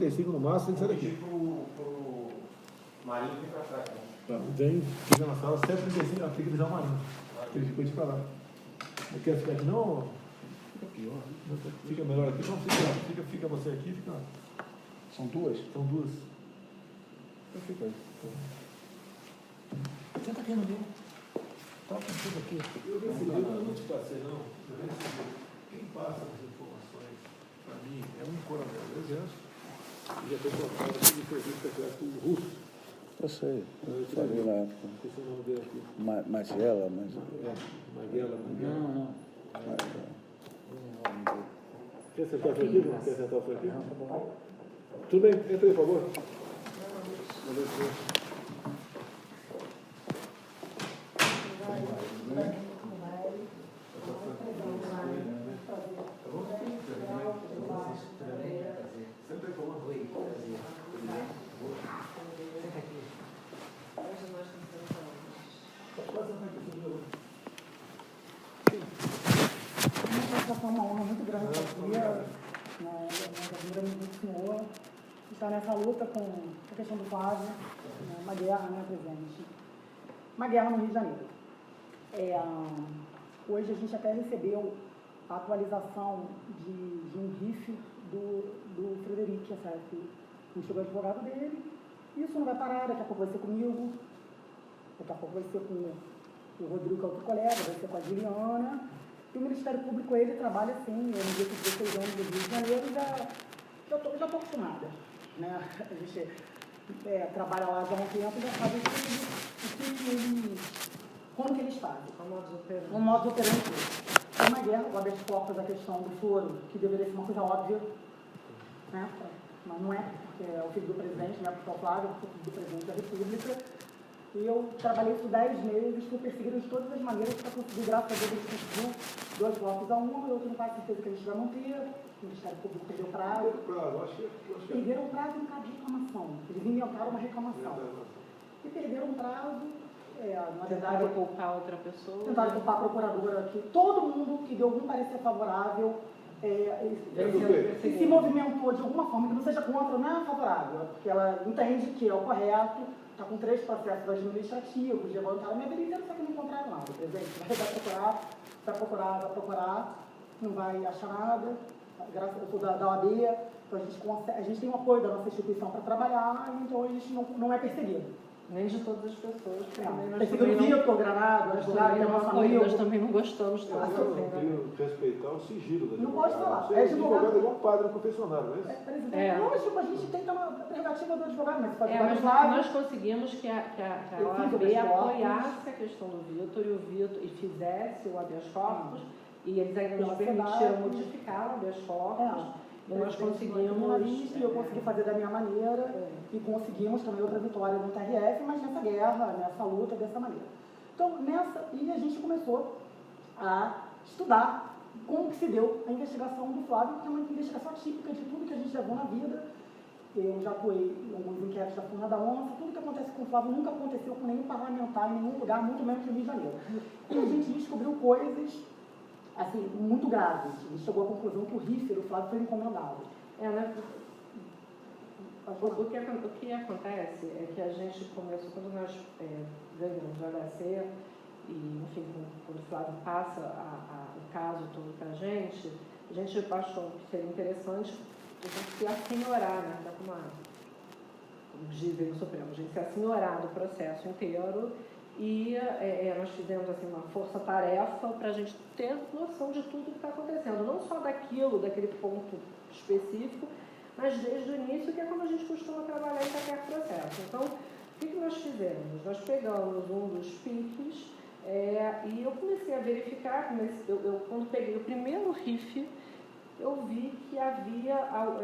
35 no máximo, tem que sair daqui. Pro Marinho vem pra trás, né? Vem, fica na sala 735, tem que deixar o Marinho. Ele ficou de pra lá. Não quer ficar aqui não? Fica aqui, ó. Fica melhor aqui. Não, fica você aqui, fica. São duas? São duas. Então fica aí. Senta aqui no meio. Toca tudo aqui. Eu não te passei, não. Eu recebi. Quem passa as informações para mim é um coronel do Exército, que já foi colocado aqui de serviço secreto russo. Eu sei, eu falei na época. Esqueci o nome dele aqui. Magela, mas... Maguela. Não. Quer sentar por aqui? Não quer sentar por aqui? Tudo bem, entra aí, por favor. Foi uma honra muito grande estar aqui, nós admiramos muito o senhor, estar nessa luta com a questão do Flávio, uma guerra, né, presidente? Uma guerra no Rio de Janeiro. Hoje a gente até recebeu a atualização de um RIF do Frederic, que chegou o advogado dele. Isso não vai parar, daqui a pouco vai ser comigo, daqui a pouco vai ser com o Rodrigo, que é outro colega, vai ser com a Juliana. E o Ministério Público, ele trabalha assim, eu me digo que 16 anos do Rio de Janeiro, já estou acostumada, né? A gente trabalha lá já há um tempo, já sabe como que eles fazem. O modo operante. É uma guerra, o habeas corpus, a questão do foro, que deveria ser uma coisa óbvia, né? Mas não é, porque é o filho do presidente, não é porque é o Flávio, é o filho do presidente da República. E eu trabalhei por 10 meses, fui perseguida de todas as maneiras para conseguir, graças a Deus, a gente conseguiu 2 votos a 1, eu tenho quase certeza que eles já não ter, o Ministério Público perdeu prazo. Perderam o prazo em caso de reclamação. Eles inventaram uma reclamação. E perderam o prazo, na verdade... Tentaram culpar outra pessoa. Tentaram culpar a procuradora aqui. Todo mundo que deu algum parecer favorável se movimentou de alguma forma, que não seja contra, não é favorável, porque ela entende que é o correto. Está com 3 processos administrativos, levantaram a minha vida inteira, só que não encontraram nada. Presidente, vai procurar, não vai achar nada. Graças eu sou da OAB, então a gente tem o apoio da nossa instituição para trabalhar, então a gente não é perseguido. Nem de todas as pessoas. Perseguido o Vitor, Granado, advogado, que é nosso amigo. Nós também não gostamos tanto. Eu tenho que respeitar o sigilo da Não pode falar. É advogado é igual um padre confessionário, não é isso? Presidente, lógico, a gente tem que dar uma prerrogativa do advogado, mas pode mas falar. nós conseguimos que a OAB apoiasse a questão do Vitor e fizesse o habeas corpus, e eles ainda nos permitiram modificar o habeas corpus. E nós conseguimos... Eu consegui fazer da minha maneira e conseguimos também outra vitória no TRF, mas nessa guerra, nessa luta, dessa maneira. Então, e a gente começou a estudar como que se deu a investigação do Flávio, que é uma investigação típica de tudo que a gente levou na vida. Eu já atuei em alguns inquéritos da Funda da Onça, tudo que acontece com o Flávio nunca aconteceu com nenhum parlamentar em nenhum lugar, muito menos no Rio de Janeiro. E a gente descobriu coisas assim, muito graves. Ele chegou à conclusão que o RIF do Flávio foi incomodado. O que acontece é que a gente começou, quando nós ganhamos o HC, e, enfim, quando o Flávio passa o caso todo para a gente achou que seria interessante a gente se assenhorar, né? Como dizem no Supremo, a gente se assenhorar do processo inteiro. E nós fizemos assim, uma força-tarefa para a gente ter noção de tudo que está acontecendo, não só daquele ponto específico, mas desde o início, que é como a gente costuma trabalhar em qualquer processo. Então, o que nós fizemos? Nós pegamos um dos PICs e eu comecei a verificar, quando peguei o primeiro RIF, eu vi que havia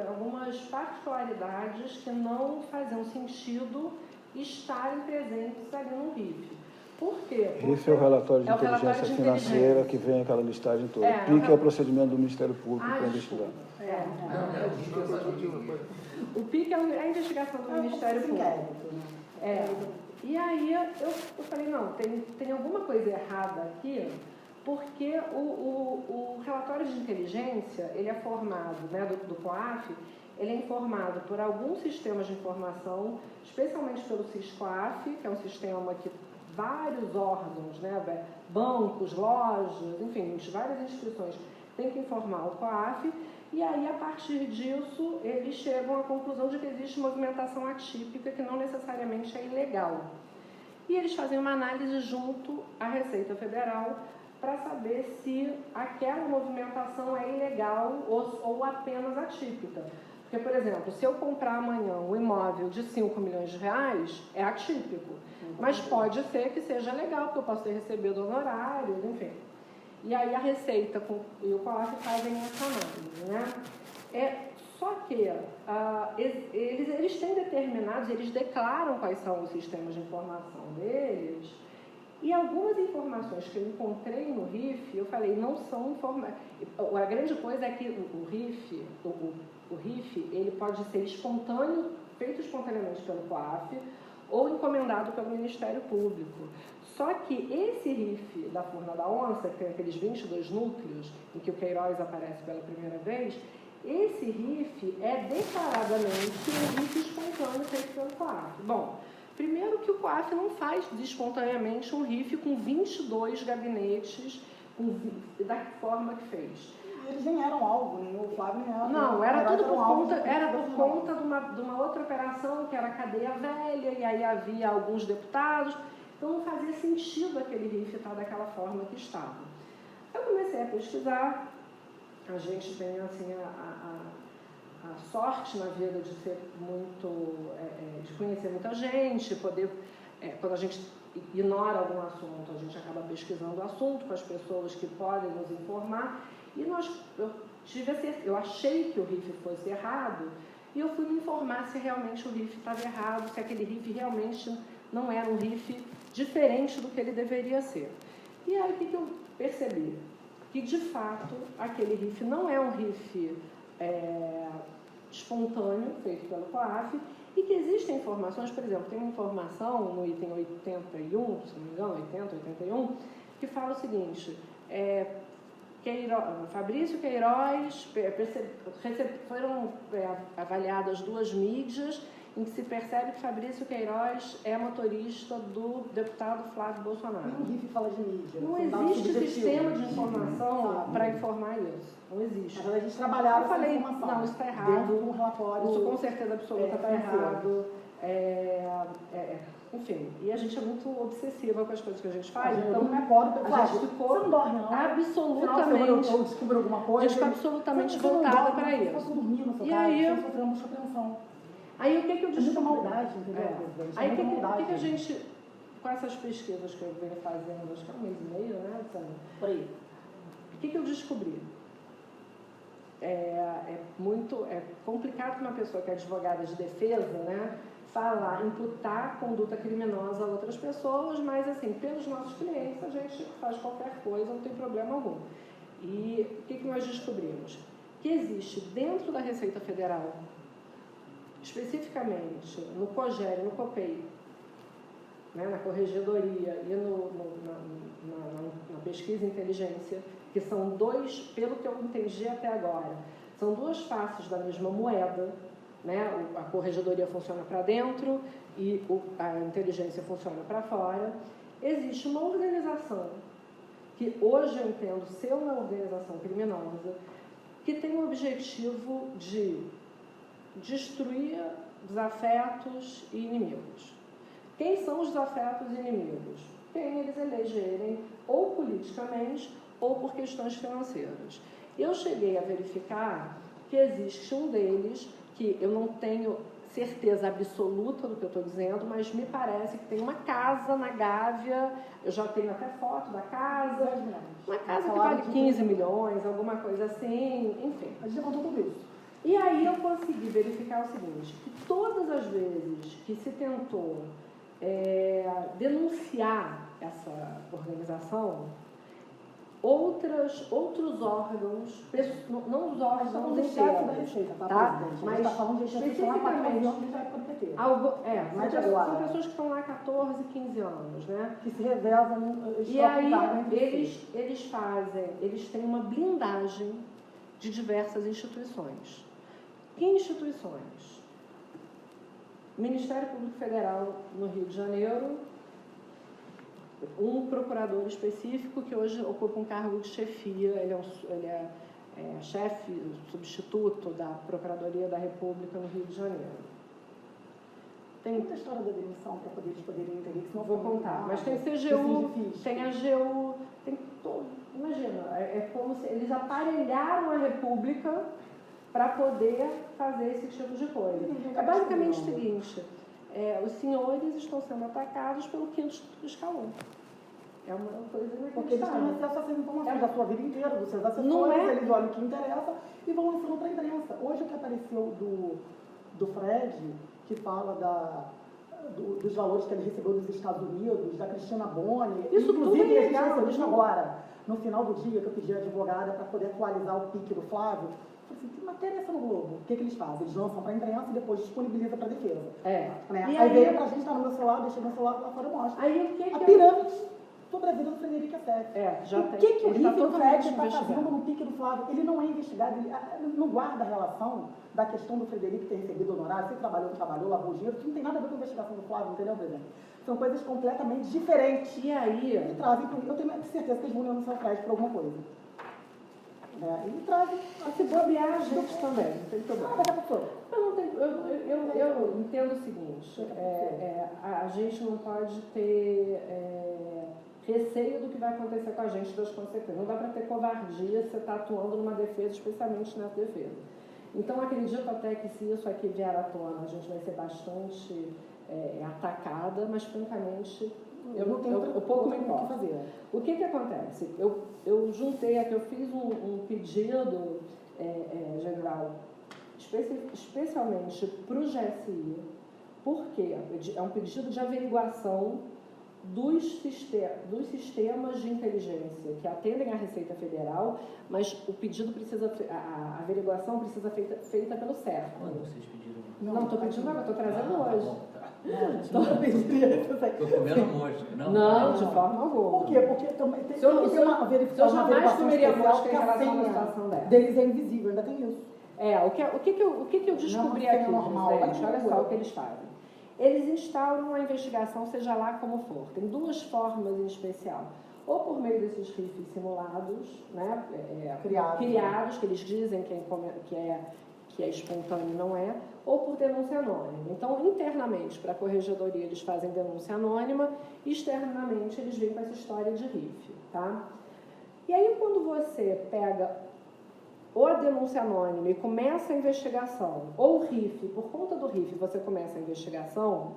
algumas particularidades que não faziam sentido estarem presentes ali no RIF. Por quê? Esse é o relatório de inteligência financeira que vem aquela listagem toda. O PIC é o procedimento do Ministério Público para investigar. O PIC é a investigação do Ministério Público. E aí eu falei, não, tem alguma coisa errada aqui, porque o relatório de inteligência, ele é formado, né, do COAF, ele é informado por alguns sistemas de informação, especialmente pelo SIS-COAF, que é um sistema que vários órgãos, né, bancos, lojas, enfim, várias instituições têm que informar o COAF, e aí, a partir disso, eles chegam à conclusão de que existe movimentação atípica, que não necessariamente é ilegal. E eles fazem uma análise junto à Receita Federal para saber se aquela movimentação é ilegal ou apenas atípica. Porque, por exemplo, se eu comprar amanhã um imóvel de 5 milhões de reais, é atípico. Mas pode ser que seja legal, porque eu posso ter recebido honorários, enfim. E aí a Receita e o COAF fazem essa análise, né? Só que eles têm determinados, eles declaram quais são os sistemas de informação deles, e algumas informações que eu encontrei no RIF, eu falei, não são informações. A grande coisa é que o RIF, ele pode ser espontâneo, feito espontaneamente pelo COAF, ou encomendado pelo Ministério Público. Só que esse RIF da Furna da Onça, que tem aqueles 22 núcleos, em que o Queiroz aparece pela primeira vez, esse RIF é declaradamente um RIF espontâneo feito pelo COAF. Bom, primeiro que o COAF não faz espontaneamente um RIF com 22 gabinetes da forma que fez. Eles nem eram alvo, nem o Flávio nem era. Não, era tudo por conta de uma outra operação, que era a cadeia velha, e aí havia alguns deputados, então não fazia sentido aquele RIF estar daquela forma que estava. Eu comecei a pesquisar, a gente tem assim a sorte na vida de ser de conhecer muita gente, poder, quando a gente ignora algum assunto, a gente acaba pesquisando o assunto com as pessoas que podem nos informar. E eu achei que o RIF fosse errado, e eu fui me informar se realmente o RIF estava errado, se aquele RIF realmente não era um RIF diferente do que ele deveria ser. E aí o que eu percebi? Que de fato aquele RIF não é um RIF espontâneo, feito pelo COAF, e que existem informações, por exemplo, tem uma informação no item 81, se não me engano, 80, 81, que fala o seguinte, Fabrício Queiroz, foram avaliadas 2 mídias em que se percebe que Fabrício Queiroz é motorista do deputado Flávio Bolsonaro. Nenhum RIF fala de mídia. Não existe sistema de informação para informar isso. Não existe. Mas a gente trabalhava eu falei, essa informação. não, isso está errado. Dentro de um relatório. Isso com certeza absoluta está errado. Enfim, e a gente é muito obsessiva com as coisas que a gente faz. Então não é pobre, a gente ficou você não dorme, não? absolutamente. Eu descubro alguma coisa. A gente ficou absolutamente voltada para isso. Você dormir na sua e casa, aí, você sofreu muita atenção. Aí o que eu descobri? Muita maldade, entendeu? Aí o que a gente, com essas pesquisas que eu venho fazendo, acho que é 1 mês e meio, né, Sandra? Por aí. O que eu descobri? É complicado para uma pessoa que é advogada de defesa, né, falar, imputar conduta criminosa a outras pessoas, mas assim, pelos nossos clientes a gente faz qualquer coisa, não tem problema algum. E o que nós descobrimos? Que existe dentro da Receita Federal, especificamente no COGER e no COPEI, né, na Corregedoria e na Pesquisa e Inteligência, que são pelo que eu entendi até agora, são 2 faces da mesma moeda, né? A Corregedoria funciona para dentro e a inteligência funciona para fora. Existe uma organização, que hoje eu entendo ser uma organização criminosa, que tem o objetivo de destruir desafetos e inimigos. Quem são os desafetos e inimigos? Quem eles elegerem ou politicamente ou por questões financeiras. Eu cheguei a verificar que existe um deles, que eu não tenho certeza absoluta do que eu estou dizendo, mas me parece que tem uma casa na Gávea, eu já tenho até foto da casa, uma casa que vale 15 milhões, alguma coisa assim, enfim. A gente já contou tudo isso. E aí eu consegui verificar o seguinte, que todas as vezes que se tentou denunciar essa organização, outros órgãos, não os órgãos da Receita, tá? Mas está falando de especificamente, são pessoas que estão lá há 14, 15 anos, né? Que se revezam. E aí eles têm uma blindagem de diversas instituições. Que instituições? Ministério Público Federal no Rio de Janeiro, um procurador específico que hoje ocupa um cargo de chefia, ele é chefe, substituto da Procuradoria da República no Rio de Janeiro. Tem muita história da demissão para eles poderem entender que senão vou contar, mas tem CGU, tem AGU, tem todo, imagina, é como se eles aparelharam a República para poder fazer esse tipo de coisa. É basicamente o seguinte, os senhores estão sendo atacados pelo quinto escalão. É uma coisa inacreditável. Porque eles têm acesso a essas informações da sua vida inteira, dos seus assessores, eles olham o que interessa e vão lançando para a imprensa. Hoje o que apareceu do Fred, que fala dos valores que ele recebeu dos Estados Unidos, da Cristina Boni, isso inclusive tudo é legal, ele isso agora, no final do dia, que eu pedi a advogada para poder atualizar o pique do Flávio, eu falei assim, que matéria é essa no Globo? O que eles fazem? Eles lançam para a imprensa e depois disponibilizam para a defesa. Né? Aí veio para a gente, tá no meu celular, deixei meu celular lá fora e mostra. A pirâmide sobre a vida do Frederico Assef. O que o Riff e o Fred está fazendo no pique do Flávio? Ele não é investigado, ele não guarda a relação da questão do Frederico ter recebido honorário, se trabalhou, não trabalhou, lavou dinheiro, isso não tem nada a ver com a investigação do Flávio, entendeu, presidente? São coisas completamente diferentes. E aí? E trazem, eu tenho certeza que eles vão no seu Fred por alguma coisa. E trazem. Se bobear, a gente também, não tem problema. Eu entendo o seguinte, a gente não pode ter receio do que vai acontecer com a gente, das consequências. Não dá para ter covardia se você está atuando numa defesa, especialmente nessa defesa. Então, acredito até que se isso aqui vier à tona, a gente vai ser bastante atacada, mas, francamente, eu pouco me importo. O que acontece? Eu juntei aqui, eu fiz um pedido, general, especialmente para o GSI, porque é um pedido de averiguação dos sistemas de inteligência que atendem à Receita Federal, mas o pedido a averiguação precisa ser feita pelo CERF. Quando vocês pediram? Não, estou pedindo agora, estou trazendo hoje. Estou comendo mosca. Não, de forma alguma. Por quê? Porque também tem uma verificação. Eu jamais comeria mosca em relação a uma situação dessa. Deles é invisível, ainda tem isso. O que eu descobri aqui, gente? Olha só o que eles fazem. Eles instauram uma investigação, seja lá como for. Tem duas formas em especial. Ou por meio desses RIFs simulados, né, criados, que eles dizem que é espontâneo e não é, ou por denúncia anônima. Então, internamente, para a corregedoria, eles fazem denúncia anônima, externamente, eles vêm com essa história de RIF. Tá? E aí, quando você pega ou a denúncia anônima e começa a investigação, ou o RIF, por conta do RIF você começa a investigação,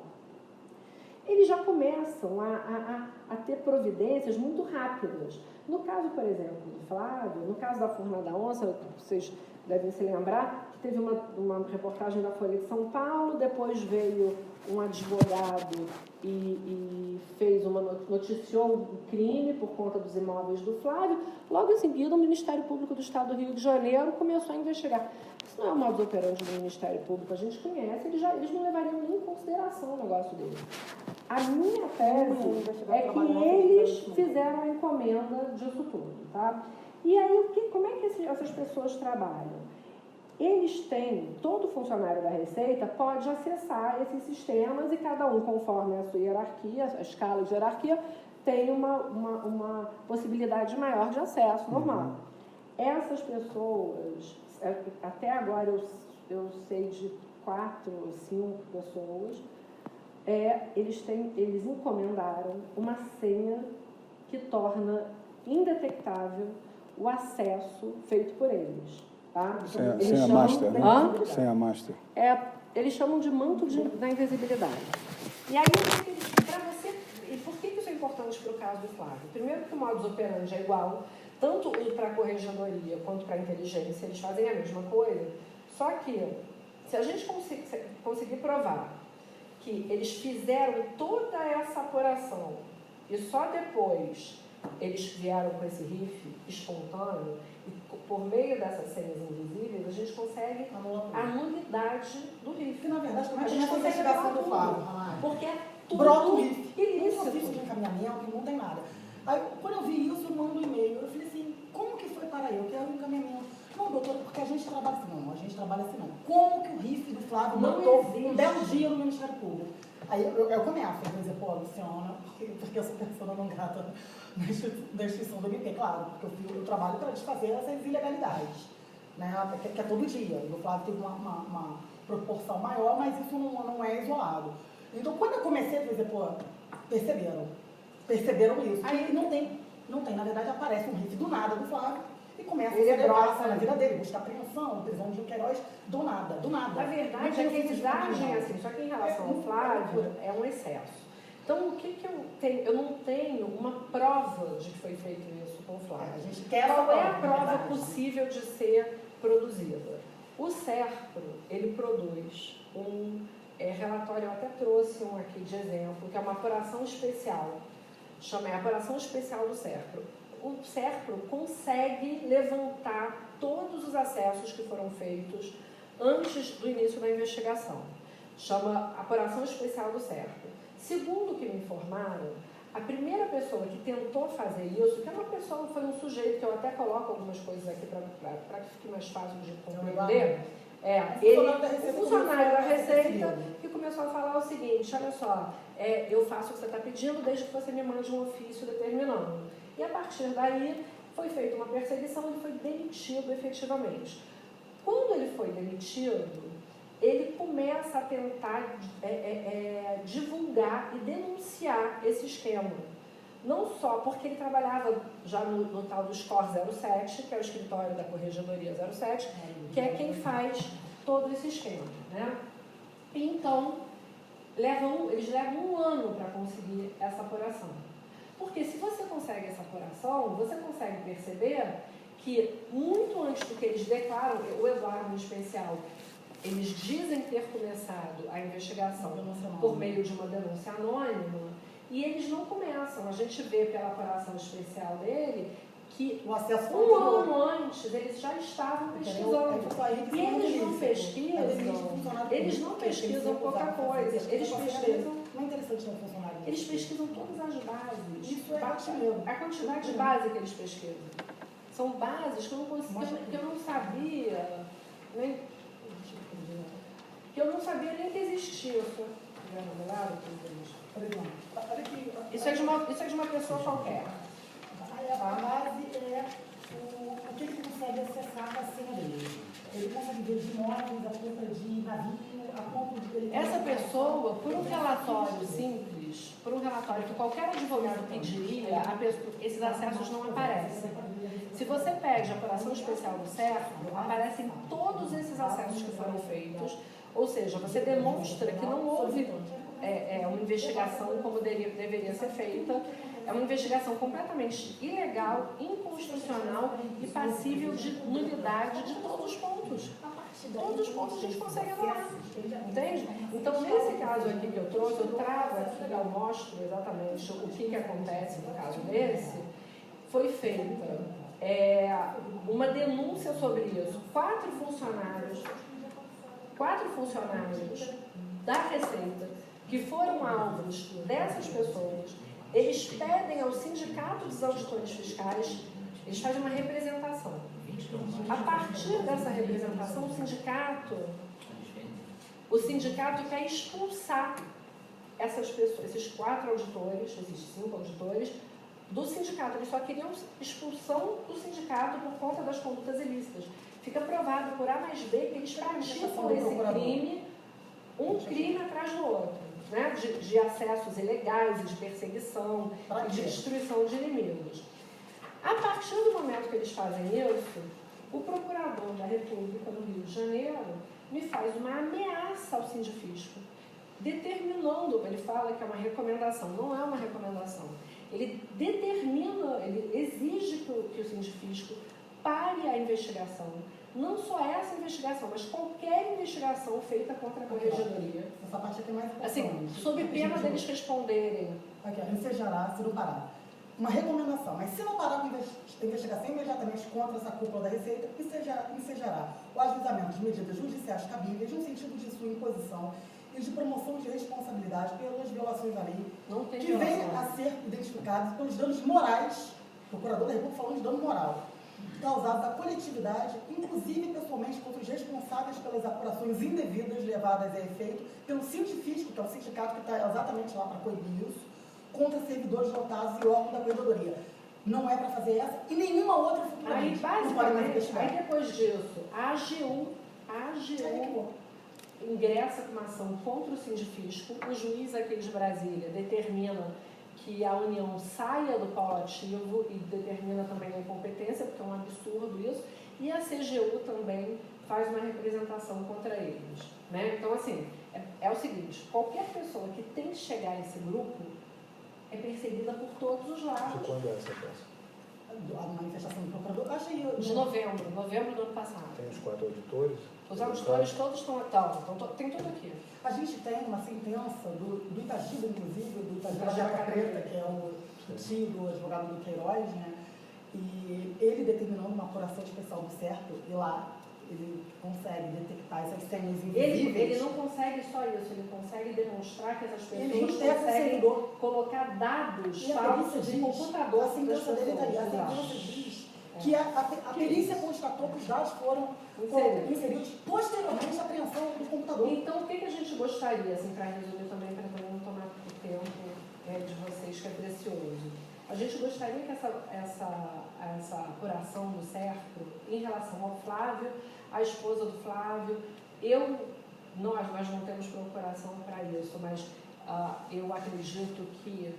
eles já começam a ter providências muito rápidas. No caso, por exemplo, do Flávio, no caso da Furna da Onça, vocês devem se lembrar que teve uma reportagem da Folha de São Paulo, depois veio um advogado e noticiou um crime por conta dos imóveis do Flávio. Logo em seguida, o Ministério Público do Estado do Rio de Janeiro começou a investigar. Isso não é o modus operandi do Ministério Público, a gente conhece, eles não levariam nem em consideração o negócio deles. A minha tese é que eles fizeram a encomenda disso tudo, tá? E aí, como é que essas pessoas trabalham? Eles têm, todo funcionário da Receita pode acessar esses sistemas e cada um, conforme a sua hierarquia, a escala de hierarquia, tem uma possibilidade maior de acesso normal. Essas pessoas, até agora eu sei de 4 ou 5 pessoas, eles encomendaram uma senha que torna indetectável o acesso feito por eles. Tá? Senha master, né? Senha master. Eles chamam de manto da invisibilidade. E aí, para você... E por que isso é importante para o caso do Flávio? Primeiro que o modus operandi é igual, tanto para a corregedoria quanto para a inteligência, eles fazem a mesma coisa, só que se a gente conseguir provar que eles fizeram toda essa apuração e só depois eles vieram com esse RIF espontâneo, e por meio dessas senhas invisíveis, a gente consegue a nulidade do RIF. Que, na verdade, como é que a gente consegue a investigação do Flávio? Porque é tudo brota o RIF. ilícito. Eu fiz de encaminhamento e não tem nada. Aí, quando eu vi isso, eu mando um e-mail. Eu falei assim, como que foi para eu? Eu quero um encaminhamento. Não doutora, porque a gente trabalha assim, não, a gente trabalha assim, não. Como que o RIF do Flávio Não matou existe. um belo dia no Ministério Público? Aí eu começo a dizer, pô, Luciana, porque eu sou pessoa não grata da instituição do MP, claro, porque eu trabalho para desfazer essas ilegalidades, né, que é todo dia. E o Flávio teve uma proporção maior, mas isso não é isolado. Então, quando eu comecei a dizer, pô, perceberam isso. Aí não tem, na verdade, aparece um RIF do nada do Flávio e começa a celebrar na vida dele, buscar apreensão, prisão de Queiroz, do nada. A verdade é que eles agem assim, só que em relação ao Flávio, é um excesso. Então, o que eu tenho? Eu não tenho uma prova de que foi feito isso com o Flávio. A gente quer Qual é a prova verdade, possível de ser produzida? O SERPRO, ele produz um relatório, eu até trouxe um aqui de exemplo, que é uma apuração especial, chama Apuração Especial do SERPRO. O SERPRO consegue levantar todos os acessos que foram feitos antes do início da investigação. Chama Apuração Especial do SERPRO. Segundo o que me informaram, a primeira pessoa que tentou fazer isso, que é uma pessoa, foi um sujeito, que eu até coloco algumas coisas aqui para que fique mais fácil de compreender, o funcionário da Receita, que começou a falar o seguinte, olha só, eu faço o que você está pedindo desde que você me mande um ofício determinando. E a partir daí foi feita uma perseguição e ele foi demitido efetivamente. Quando ele foi demitido, ele começa a tentar divulgar e denunciar esse esquema. Não só porque ele trabalhava já no tal do SCOR 07, que é o escritório da Corregedoria 07, que é quem faz todo esse esquema, né? Então, eles levam 1 ano para conseguir essa apuração. Porque se você consegue essa apuração, você consegue perceber que muito antes do que eles declaram, o Eduardo em especial, eles dizem ter começado a investigação por meio de uma denúncia anônima e eles não começam. A gente vê pela apuração especial dele que o acesso 1 ano antes eles já estavam pesquisando. E eles não pesquisam pouca coisa. Eles pesquisam. Não é interessante ter um funcionário. Eles pesquisam todas as bases. Isso é a quantidade de base que eles pesquisam. São bases que eu não sabia, nem que eu não sabia nem que existia. Isso é de uma pessoa qualquer. A base é o que ele consegue acessar a senha dele. Ele consegue ver de imóveis, a compra de navio, a compra de... Essa pessoa, por um relatório simples, por um relatório que qualquer advogado pediria, esses acessos não aparecem. Se você pede a apuração especial do SERPRO, aparecem todos esses acessos que foram feitos, ou seja, você demonstra que não houve uma investigação como deveria ser feita, é uma investigação completamente ilegal, inconstitucional e passível de nulidade de todos os pontos. Todos os pontos a gente consegue anular, entende? Então, nesse caso aqui que eu trouxe, eu trago aqui, eu mostro exatamente o que acontece no caso desse. Foi feita uma denúncia sobre isso. 4 funcionários da Receita, que foram alvos dessas pessoas, eles pedem ao Sindicato dos Auditores Fiscais, eles fazem uma representação. A partir dessa representação, o sindicato quer expulsar essas pessoas, esses 4 auditores, esses 5 auditores, do sindicato. Eles só queriam expulsão do sindicato por conta das condutas ilícitas. Fica provado por A mais B que eles praticam esse crime, um crime atrás do outro, né? De acessos ilegais, de perseguição e de destruição de inimigos. A partir do momento que eles fazem isso, o procurador da República no Rio de Janeiro me faz uma ameaça ao Sindifisco, determinando, ele fala que é uma recomendação, não é uma recomendação. Ele determina, ele exige que o Sindifisco pare a investigação. Não só essa investigação, mas qualquer investigação feita contra a Corregedoria. Essa parte aqui é mais importante. Assim, sob pena deles responderem. Aqui, ensejará, se não parar. Uma recomendação, mas se não parar com a investigação imediatamente contra essa cúpula da Receita, ensejará o ajuizamento de medidas judiciais cabíveis no sentido de sua imposição e de promoção de responsabilidade pelas violações da lei, que venham a ser identificados pelos danos morais, o procurador da República falou de dano moral, causados à coletividade, inclusive pessoalmente contra os responsáveis pelas apurações indevidas levadas a efeito pelo Sindifisco, que é o sindicato que está exatamente lá para coibir isso, contra servidores lotados e órgãos da corredoria. Não é para fazer essa e nenhuma outra futuramente. Aí, basicamente, aí depois disso, a AGU ingressa com uma ação contra o Sindifisco, o juiz aqui de Brasília determina que a União saia do polo ativo e determina também a incompetência, porque é um absurdo isso, e a CGU também faz uma representação contra eles. Né? Então, assim, é o seguinte, qualquer pessoa que tem que chegar a esse grupo é perseguida por todos os lados. Quando é essa peça? A manifestação do procurador, achei De novembro do ano passado. Tem os 4 auditores? Os auditores todos estão tem tudo aqui. A gente tem uma sentença do Itagiba, inclusive, do Itagiba Jaca Preta, que é o tio do advogado do Queiroz, né? E ele determinou uma apuração especial do certo, e lá ele consegue detectar essas senhas invisíveis. Ele não consegue só isso, ele consegue demonstrar que essas pessoas Ele conseguem colocar dados falsos em computador. A sentença dele está aí, a sentença diz que a perícia constatou que os dados foram inseridos posteriormente à apreensão do computador. Então, o que a gente gostaria, assim, para resumir também, para não tomar o tempo de vocês, que é precioso? A gente gostaria que essa apuração do certo em relação ao Flávio, a esposa do Flávio, nós não temos procuração para isso, mas eu acredito que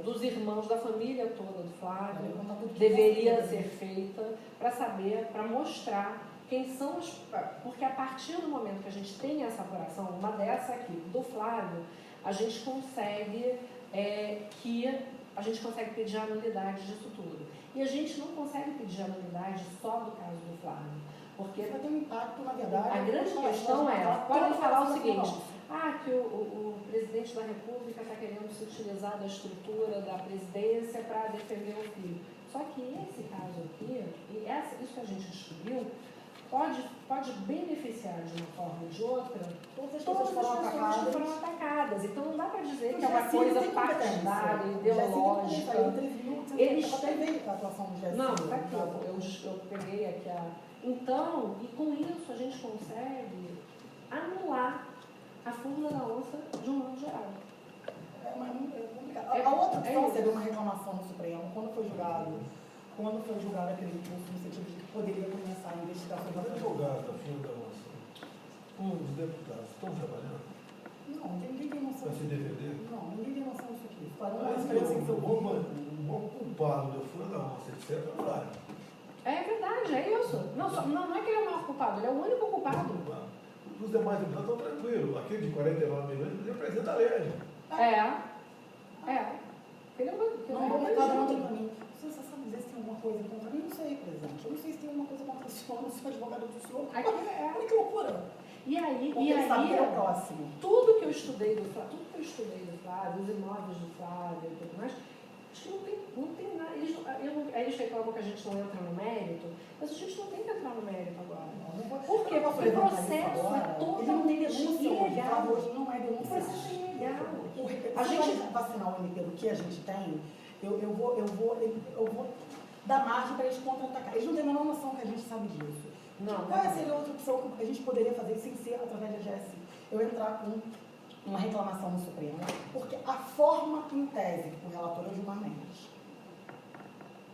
dos irmãos da família toda do Flávio deveria ser feita para saber, para mostrar quem são os... Porque a partir do momento que a gente tem essa apuração, uma dessa aqui, do Flávio, a gente consegue pedir a nulidade disso tudo. E a gente não consegue pedir a nulidade só do caso do Flávio. Porque vai ter um impacto, na verdade. A grande questão podem falar o seguinte, que o presidente da República está querendo se utilizar da estrutura da presidência para defender o filho. Só que esse caso aqui, isso que a gente descobriu, pode beneficiar de uma forma ou de outra todas as pessoas que foram atacadas. Então não dá para dizer que é uma coisa partidária, ideológica. Eles têm a atuação do GSI. Não, está aqui, eu peguei aqui Então, e com isso a gente consegue anular a fórmula da onça de um modo geral. É complicado. A outra opção seria uma reclamação no Supremo, quando foi julgado aquele recurso no sentido de que poderia começar a investigação da advogado da fórmula da onça, os deputados estão trabalhando? Não, ninguém tem noção. Para se defender? Não, ninguém tem noção disso aqui. O bom culpado da fórmula da onça, etc., é o Flávio. É verdade, é isso. Não é que ele é o maior culpado, ele é o único culpado. Os demais deputados estão tranquilos. Aquele de 49 milhões ele apresenta a lei. Ele não vou reclamar muito para mim. Você sabe dizer se tem alguma coisa contra mim? Não sei, presidente. Eu não sei se tem alguma coisa contra o senhor, não sou advogado do senhor. Olha que loucura. E aí tudo que eu estudei do Flávio, os imóveis do Flávio e tudo mais, acho que não tem nada. Eles reclamam que a gente não entra no mérito, mas a gente não tem que entrar no mérito agora. Por quê? Porque o processo é totalmente ilegal. Hoje não é denunciado. O processo é ilegal. A gente vacinar o MP do que a gente tem, eu vou dar margem para eles contra-atacar. Eles não têm a menor noção que a gente sabe disso. Qual seria outra opção que a gente poderia fazer sem ser através da GSI? Eu entrar com uma reclamação no Supremo, porque a forma em tese que o relator é Gilmar Mendes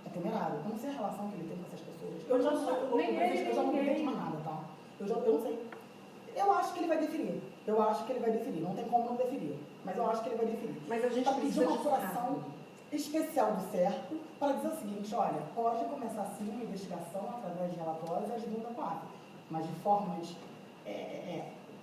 é temerário. Eu não sei a relação que ele tem com essas pessoas. Eu já não entendi mais nada, tá? Eu não sei. Eu acho que ele vai deferir. Não tem como não deferir. Mas eu acho que ele vai deferir. Mas a gente precisa uma apuração especial do certo para dizer o seguinte, olha, pode começar sim uma investigação através de relatórios às 2 da quarta, mas de formas,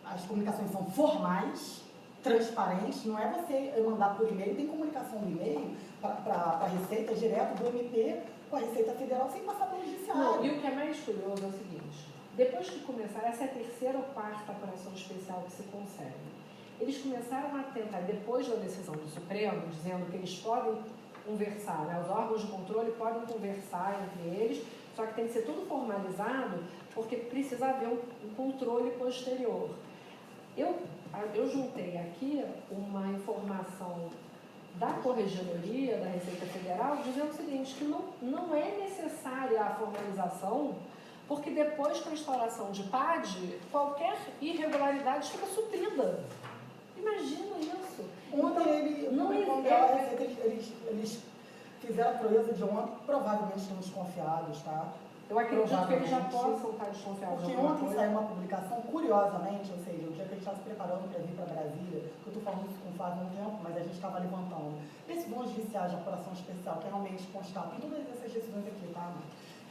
as comunicações são formais, transparentes, não é você mandar por e-mail, tem comunicação do e-mail para a Receita direto do MP com a Receita Federal sem passar pelo Judiciário. Não, e o que é mais curioso é o seguinte, depois que começaram, essa é a terceira ou quarta apuração especial que se consegue. Eles começaram a tentar, depois da decisão do Supremo, dizendo que eles podem conversar, os órgãos de controle podem conversar entre eles, só que tem que ser tudo formalizado, porque precisa haver um controle posterior. Eu juntei aqui uma informação da Corregedoria da Receita Federal dizendo o seguinte, que não é necessária a formalização, porque depois com a instauração de PAD, qualquer irregularidade fica suprida. Imagina isso. Ontem eles fizeram a proeza de ontem, provavelmente estão desconfiados, tá? Eu acredito que eles já possam estar desconfiados. Porque ontem saiu uma publicação, curiosamente, ou seja, o dia que a gente estava se preparando para vir para Brasília, que eu estou falando isso com o Flávio há um tempo, mas a gente estava levantando. Esses bons judiciais de apuração especial, que realmente constatam, todas essas decisões aqui, tá?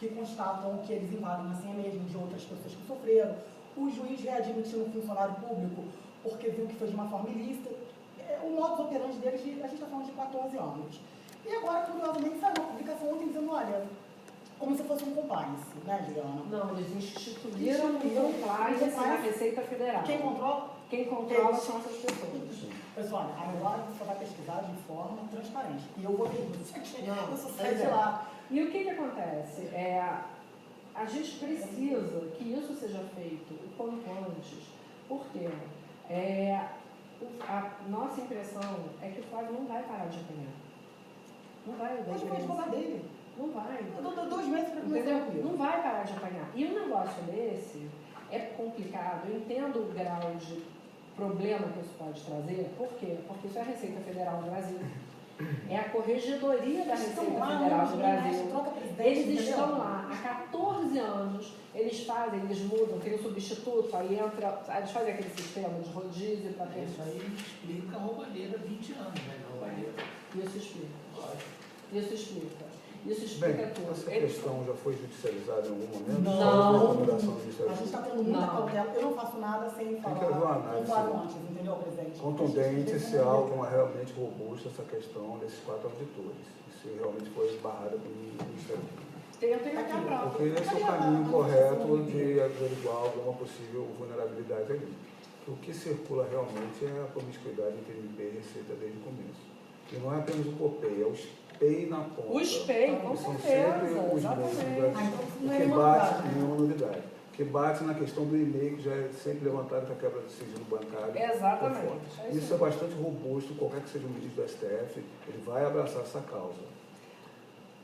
Que constatam que eles invadem assim mesmo de outras pessoas que sofreram. O juiz readmitiu um funcionário público porque viu que foi de uma forma ilícita. O modus operandi deles, a gente está falando de 14 anos. E agora, curiosamente, saiu uma publicação ontem dizendo, olha, como se fosse um compliance, né, Juliana? Não, eles instituíram um compliance na Receita Federal. Quem controla? Quem controla são essas pessoas. Pessoal, agora você vai pesquisar de forma transparente. E eu vou ver isso aqui. Não, Eu só saio de lá. E o que acontece? A gente precisa que isso seja feito o quanto antes. Por quê? A nossa impressão é que o Flávio não vai parar de apanhar. Não vai dar Mas pode falar dele. Não vai. Eu dou 2 meses para começar. Entendeu? Não vai parar de apanhar. E um negócio desse é complicado. Eu entendo o grau de problema que isso pode trazer. Por quê? Porque isso é a Receita Federal do Brasil. É a Corregedoria da Receita Federal do Brasil. Eles estão lá há 14 anos, eles mudam, tem um substituto, aí eles fazem aquele sistema de rodízio para ter. Isso aí explica a roubalheira 20 anos, né? Roubalheira. Isso explica. Isso explica tudo. Essa questão já foi judicializada em algum momento? Não. A gente está tendo muita cautela. Eu não faço nada sem falar. Tem que haver uma análise antes, entendeu, presidente? contundente se há algo realmente robusto essa questão desses 4 auditores. Se realmente foi barrada pelo Ministério Público. Tem aqui a prova. Porque esse é o caminho correto de averiguar alguma possível vulnerabilidade ali. O que circula realmente é a promiscuidade entre MP e Receita desde o começo. E não é apenas o COPEI, é o SPEI na ponta. O SPEI, com são certeza, sempre os exatamente. mesmos, que bate em nenhuma novidade. Que bate na questão do e-mail, que já é sempre levantado para a quebra do sigilo bancário. Exatamente. Isso é bastante robusto, qualquer que seja o ministro do STF, ele vai abraçar essa causa.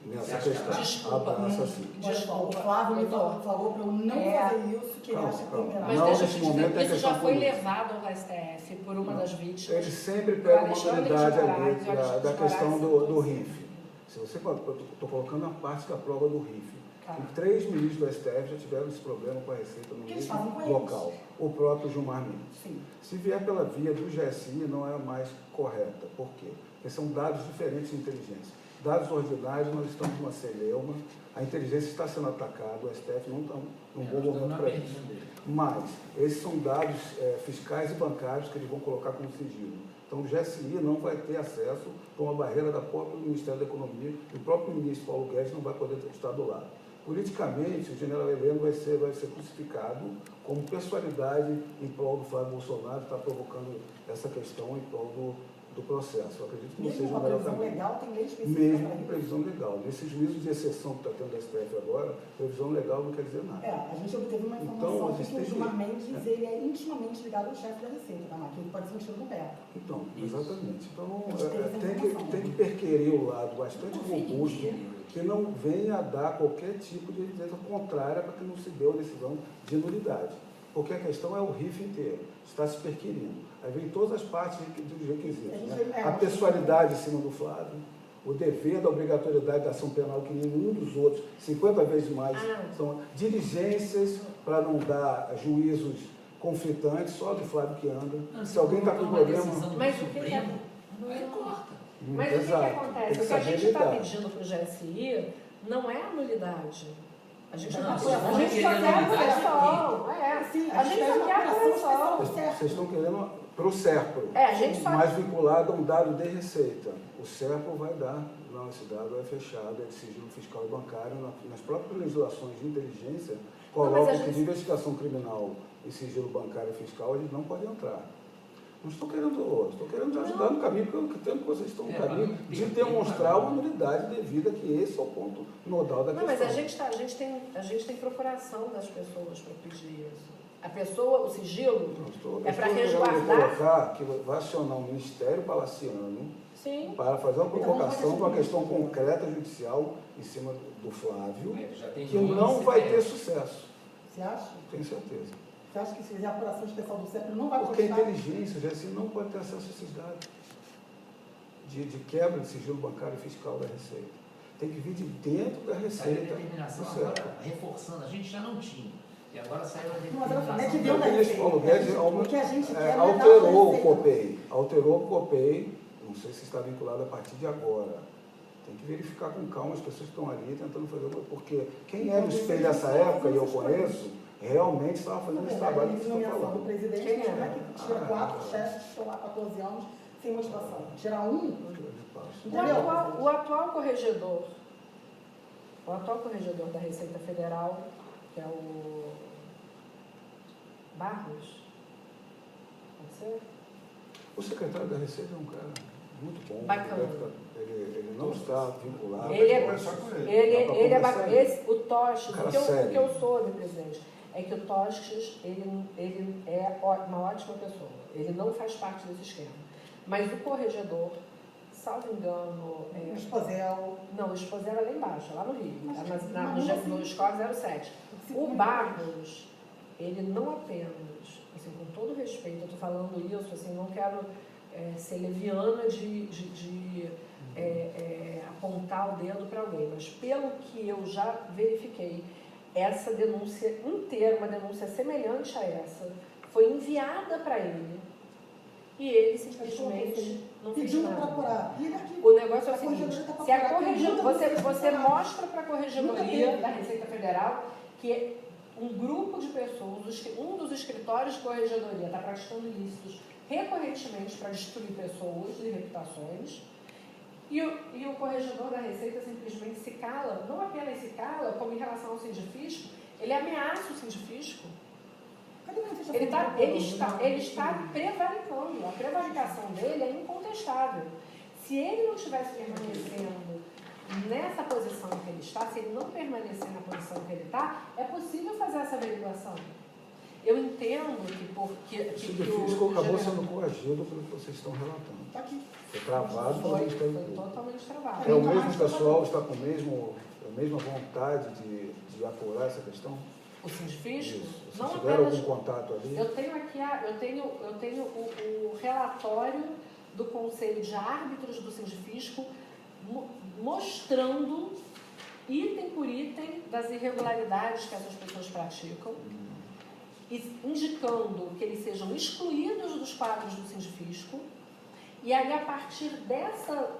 Nessa questão. Desculpa. Abraça sim. O Flávio me falou para eu não fazer isso, que ele acha que tem Mas Não, deixa eu nesse te momento dizer, é isso já questão foi política. levado ao STF por uma das vítimas. Ele sempre pega uma unidade ali da questão do RIF. Se você, estou colocando a parte da prova do RIF. Tá. E 3 ministros do STF já tiveram esse problema com a Receita no mesmo local. O próprio Gilmar Mendes. Sim. Se vier pela via do GSI, não é a mais correta. Por quê? Porque são dados diferentes de inteligência. Dados ordinários, nós estamos numa celeuma, a inteligência está sendo atacada, o STF não está num bom momento para isso. Mas esses são dados fiscais e bancários que eles vão colocar como sigilo. Então o GSI não vai ter acesso por uma barreira da própria Ministério da Economia, e o próprio ministro Paulo Guedes não vai poder estar do lado. Politicamente, o general Heleno vai ser crucificado como personalidade em prol do Flávio Bolsonaro, está provocando essa questão em prol do processo. Eu acredito que não seja o melhor caminho. Legal, tem lei específica. Mesmo com previsão legal. Nesse juízo de exceção que está tendo da STF agora, previsão legal não quer dizer nada. A gente obteve uma informação que o Gilmar Mendes ele é intimamente ligado ao chefe da Receita, tá? Que pode ser um tiro no pé. Então, exatamente. Então, tem que perquerer o lado bastante robusto, que não venha a dar qualquer tipo de evidência contrária para que não se dê uma decisão de nulidade. Porque a questão é o RIF inteiro, está se perquirindo. Aí vem todas as partes dos requisitos. Né? A pessoalidade em cima do Flávio, o dever da obrigatoriedade da ação penal, que nenhum dos outros, 50 vezes mais, são diligências para não dar juízos conflitantes, só do Flávio que anda. Se alguém está com problema... Mas o que é? Aí corta. Mas o que acontece? O que a gente está pedindo para o GSI não é a nulidade. A gente só quer a apuração. A gente só quer a apuração. Vocês estão querendo para o SERPRO, mais vinculado a um dado de receita. O SERPRO vai dar, não, esse dado é fechado, é de sigilo fiscal e bancário. Nas próprias legislações de inteligência, colocam que de investigação criminal e sigilo bancário e fiscal, eles não podem entrar. Não estou querendo te ajudar no caminho, porque eu entendo que vocês estão no caminho de demonstrar uma nulidade devida, que esse é o ponto nodal da questão. Mas a gente tem procuração das pessoas para pedir isso. A pessoa, o sigilo, é para resguardar... colocar que vai acionar o Ministério Palaciano Sim. para fazer uma provocação de uma questão concreta judicial em cima do Flávio, Já tem que dois não vai ter CPF. sucesso. Você acha? Tenho certeza. Você acha que se fizer a apuração especial do CEP não vai Porque a constar? inteligência, já assim, não pode ter acesso a esses dados de quebra de sigilo bancário e fiscal da Receita. Tem que vir de dentro da Saiu a Receita. determinação do CEP. agora, reforçando, a gente já não tinha. E agora saiu a Mas olha só, não é que determinação. deu da O ministro Receita. Paulo Guedes O que a gente quer é dar alterou o Receita. COPEI. Alterou o COPEI, não sei se está vinculado a partir de agora. Tem que verificar com calma as pessoas que estão ali tentando fazer uma... Porque quem era o espelho dessa época, e eu conheço, realmente estava fazendo esse trabalho que A vocês estão nomeação do falando. presidente, Quem como é é? que tira 4 chefes que estão lá há 14 anos sem motivação? Tirar um, O entendeu? atual corregedor da Receita Federal, que é o Barros, pode ser? O secretário da Receita é um cara muito bom. Bacana. Ele não está vinculado. Ele é- Conversar com ele. Ele Dá pra é conversar bacana. ele. O Tostes, Cara o que sério. eu soube, presidente, é que o Tostes, ele é uma ótima pessoa. Ele não faz parte desse esquema. Mas o corregedor, salvo engano, O Esposel. não, o Esposel é lá embaixo, lá no Rio, Mas- no Escola 07. O Barros, ele não apenas, assim, com todo respeito, eu estou falando isso, assim, não quero ser leviana de apontar o dedo para alguém, mas pelo que eu já verifiquei, essa denúncia inteira, uma denúncia semelhante a essa, foi enviada para ele e ele simplesmente não fez Pedindo para nada. apurar. E ele aqui. O negócio é o A seguinte, corregedoria tá se a apurada, corregedoria, nunca você teve. mostra para a Nunca corregedoria teve. da Receita Federal que um grupo de pessoas, um dos escritórios de corregedoria está praticando ilícitos recorrentemente para destruir pessoas e reputações, e o corregedor da Receita simplesmente se cala, não apenas se cala, como em relação ao sindifisco, ele ameaça o sindifisco. Cadê a manifestação Ele do está prevaricando, a prevaricação dele é incontestável. Se ele não estivesse permanecendo nessa posição que ele está, se ele não permanecer na posição que ele está, é possível fazer essa averiguação. Eu entendo que O sindifisco acabou sendo coagido pelo que vocês estão relatando. Está aqui. Foi travado pelo foi Ministério Público. totalmente travado. É o mesmo pessoal, está com a mesma vontade de apurar essa questão? O sindifisco, Isso. Vocês não tiveram apenas... algum contato ali? Eu tenho aqui eu tenho o relatório do Conselho de Árbitros do Sindifisco mostrando item por item das irregularidades que essas pessoas praticam e indicando que eles sejam excluídos dos quadros do Sindifisco. E aí, a partir dessa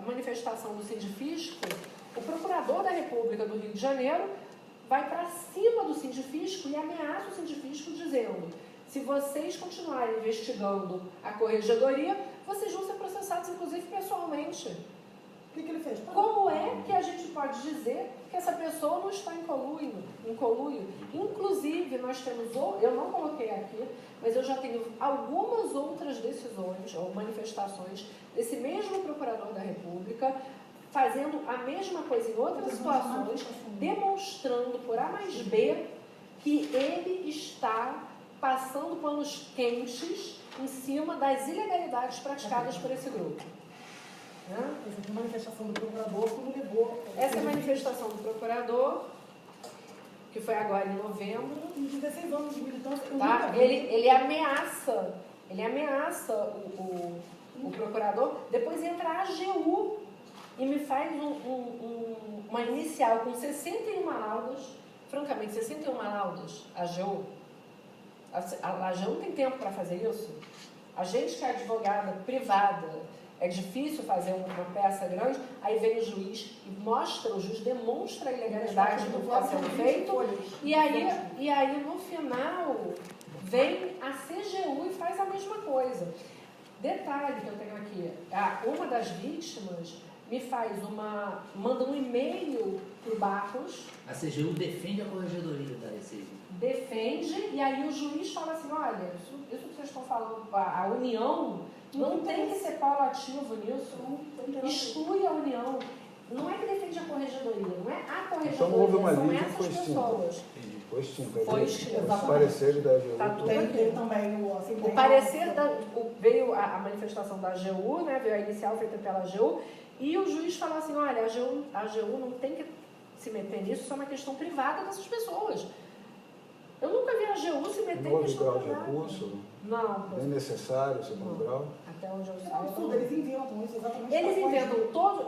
manifestação do Sindifisco, o Procurador da República do Rio de Janeiro vai para cima do Sindifisco e ameaça o Sindifisco dizendo: se vocês continuarem investigando a corregedoria, vocês vão ser processados, inclusive, pessoalmente. O que ele fez? Como é que a gente pode dizer que essa pessoa não está em conluio? Inclusive, nós temos, eu não coloquei aqui, mas eu já tenho algumas outras decisões ou manifestações desse mesmo Procurador da República fazendo a mesma coisa em outras situações, demonstrando por A mais B que ele está passando panos quentes em cima das ilegalidades praticadas por esse grupo. Né? Essa aqui é uma manifestação do procurador que não levou. Essa é a manifestação do procurador, que foi agora em novembro. Em 16 anos de militância, eu Tá? nunca vi. Ele ameaça o procurador, depois entra a AGU e me faz uma inicial com 61 laudas, francamente, 61 laudas, a AGU. A AGU não tem tempo para fazer isso. A gente que é advogada privada, é difícil fazer uma peça grande, aí vem o juiz e o juiz demonstra a ilegalidade do que está sendo feito, e aí no final vem a CGU e faz a mesma coisa. Detalhe que eu tenho aqui, uma das vítimas manda um e-mail para o Barros. A CGU defende a corregedoria da Receita. Defende, e aí o juiz fala assim: olha, isso que vocês estão falando, a União não tem que ser polo ativo nisso, exclui a União. Não é que defende a corregedoria, não é a corregedoria, Então houve uma são linha que essas foi pessoas. extinta. Foi extinto. Foi extinto. Os pareceres da AGU. Tá tudo Tem aqui. também o assim, O parecer veio a manifestação da AGU, né, veio a inicial feita pela AGU, e o juiz falou assim, olha, a AGU não tem que se meter nisso, isso é uma questão privada dessas pessoas. Eu nunca vi a AGU se meter Não em houve questão grau de privada. recurso, Não, nem necessário, segundo grau. até onde eu É um absurdo, sei. eles inventam isso exatamente. Eles para corrigir. inventam todo...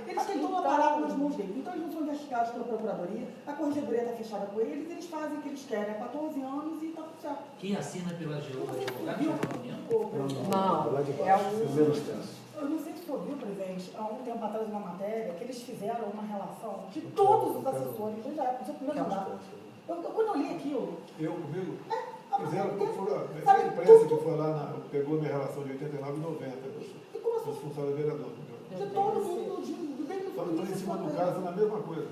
Eles têm todo o aparato nas mãos deles. Então eles não são investigados pela Procuradoria, a Corregedoria está fechada com eles, eles fazem o que eles querem há 14 anos e está tudo certo. Quem assina pela AGU é advogado Viu? da União? Não, lá de é baixo, um- primeiro instância. Eu não sei se você ouviu, presidente, há um tempo atrás uma matéria que eles fizeram uma relação de todos os assessores, desde a época do seu primeiro mandato. Quando eu li aquilo, Comigo? a Fizeram, matéria a imprensa que foi lá, pegou minha relação de 89 e 90, e começou dos funcionários vereadores. de todo mundo, desde o Só que estão em cima do caso na mesma coisa.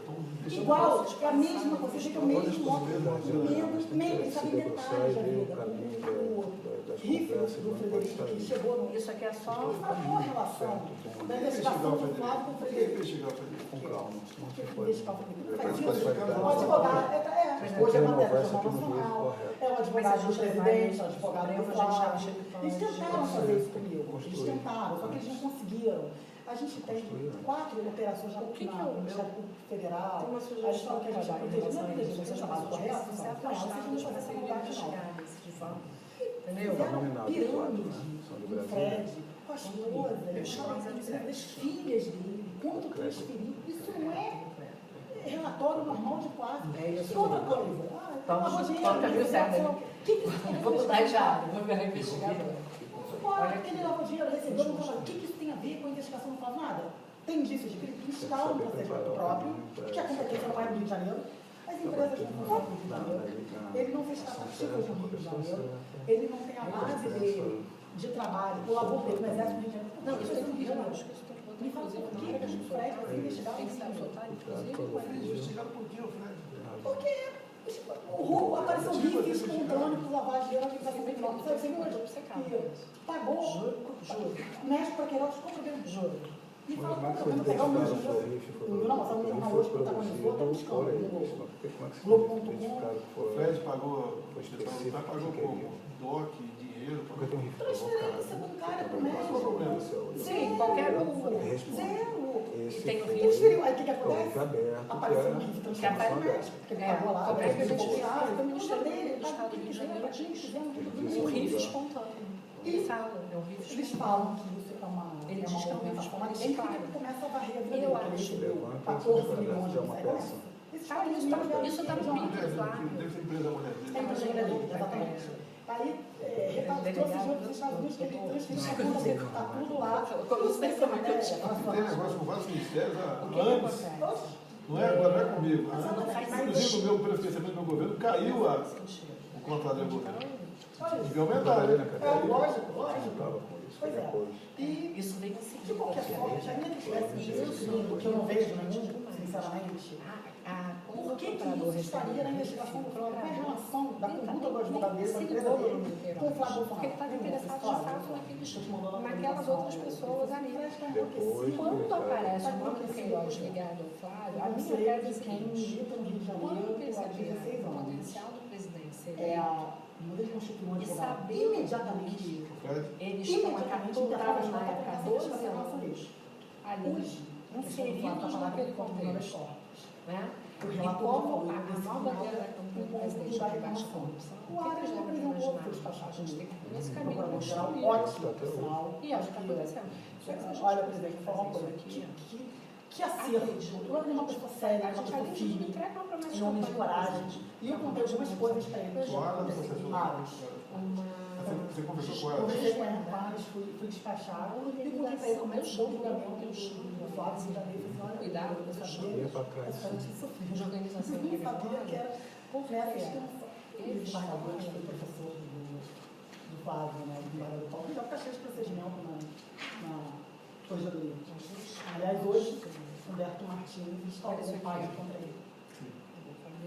igual, é a mesma coisa, você tem o mesmo modo, Mas menos, sabe, tem que detalhes da ver o vida. caminho das Rifle conversas, do não pode Frederico, estar que aí. chegou no... Isso aqui é só... Ele falou a relação da investigação do Flávio com o Frederico. Investigar o Frederico. Com calma, senão você Que pode... investigar o Frederico. Mas Faz pode isso. validar. O advogado, hoje é matéria do Jornal Nacional, é o advogado do presidente, é o advogado do Flávio. Eles tentaram fazer isso comigo, eles tentaram, só que eles não conseguiram. A gente tem 4 operações na Ministério Público Federal. Tem uma A gente sugestão fala que a gente para proteger, não é dar em proteger, relação a você isso, chamado correto, se não, afastar vocês não fazem essa maldade, não. investigar de forma... Entendeu? Fizeram Nominado, pirâmide quatro, né? São do com o Brasil. Fred, com as esposas, as filhas dele, quanto transferiu. Isso não é relatório normal de quadro. E outra coisa, Toma caminho certo, né? Vou mudar já, vou virar investigador. Aquele lava dinheiro recebeu, não fala, o que isso tem a ver com a investigação? Não faz nada. Tem indícios de crime que instalam um procedimento próprio, que a competência não é do Rio de Janeiro. As empresas não funcionam no Rio de Janeiro. Ele não fez tratativas no Rio de Janeiro. Ele não tem a base dele de trabalho, o labor dele no Exército do Rio de Janeiro. Não, isso tem no um Rio de vídeo, Janeiro. acho que isso tem Me fala por que a gente Fred vai ser investigado tem no que ser Rio de Janeiro? absolutar, inclusive, Investigaram por quê, o Fred? Porque o roubo apareceu rico espontâneo por lavagem de dinheiro, a gente vai ser menor. Você viu que pagou, mexe para Queiroz, compra dele de juro. E fala, Como é que quando foi pegar o meu identificado o dinheiro, Riff? não, essa menina hoje protagonizou, tá buscando Fora no eles. Globo. Como é que foi Globo.com. identificado que O foi... Fred pagou, Foi pagou específico, pouco, DOC, dinheiro, Porque tem um Riff Transferência bancária pro México. Sim, qualquer um. Zero. Esse tem o foi Transferiu. Aí o que o acontece? Riff aberto, que Apareceu um é rico de Que aparece transformação aberta. Porque ele pagou lá, como é que a gente ele fala do Ministério dele, do Estado do Rio de Janeiro? O O RIF espontâneo. Ele fala, é o RIF Eles espontâneo. falam que isso é uma Ele diz que é um movimentação, mas risco, tem claro. que começa a varrer a vida Eu dele, que ele acho. recebeu Levanta, 14 isso milhões de é uma reais. peça. Esses Ah, isso tá no pico do Flávio. deve ser empresa da mulher dele. É empresa dele, exatamente. Aí, trouxe dinheiro dos Estados Unidos, que ele transferiu a conta dele, tá tudo lá. Isso tem que ser matéria. Tem negócio com vários ministérios há O que anos. acontece? Não é agora, não é comigo. Mas- Inclusive, pelo financiamento do meu governo, caiu o contrato do governo. Devia aumentar, né? Lógico. Estava com isso, Pois é. depois. E, Isso vem em de seguida. qualquer forma, já nem que tivesse isso, que eu não vejo nenhum, sinceramente. Por que isso estaria na investigação do Flávio? Qual é a relação da conduta do advogado dele, da empresa dele, com o Flávio Porque ele estava interessado de fato naquelas outras pessoas ali. Depois, Quando aparece o nome do Queiroz ligado ao Flávio, a Eu não minha sei tese é de a quem seguinte: milita no Rio de quando Janeiro há perceber 16 o anos. potencial do presidente ser É a muda de constituir um e advogado saber imediatamente. que Fred, eles estão há Imediatamente 14 na época, a 12 relação anos deles. ali, Hoje, inseridos naquele contexto, né? O E relator como falou, a desse nova final, era a campanha do um presidente ponto de da baixa reclamação. corrupção, O o que Aras eles devem apresentou imaginar? os A gente tem que ir nesse um caminho procurador-geral construir. ótimo, por sinal. E acho que está acontecendo. Olha, presidente, vou falar uma coisa. Que acerto. Eu era uma pessoa séria, A uma gente pessoa ali firme, entrega uma promessa um homem de coragem. E eu contei algumas coisas para ele. o Aras, assessor. Aras. Você conversou com ela? Conversei com ele, Aras, fui despachado. E contei para ele como é que chegou o julgamento do Flávio de Janeiro. Cuidado, eu eu sabia. Ia para trás. De organização Eu não sabia que era Porque nessa extensão. Ele desembargador, que foi professor do Flávio, né, do desembargador Paulo, já está cheio de procedimento na Corregedoria. Aliás, hoje, Humberto Martins instalou um página contra ele.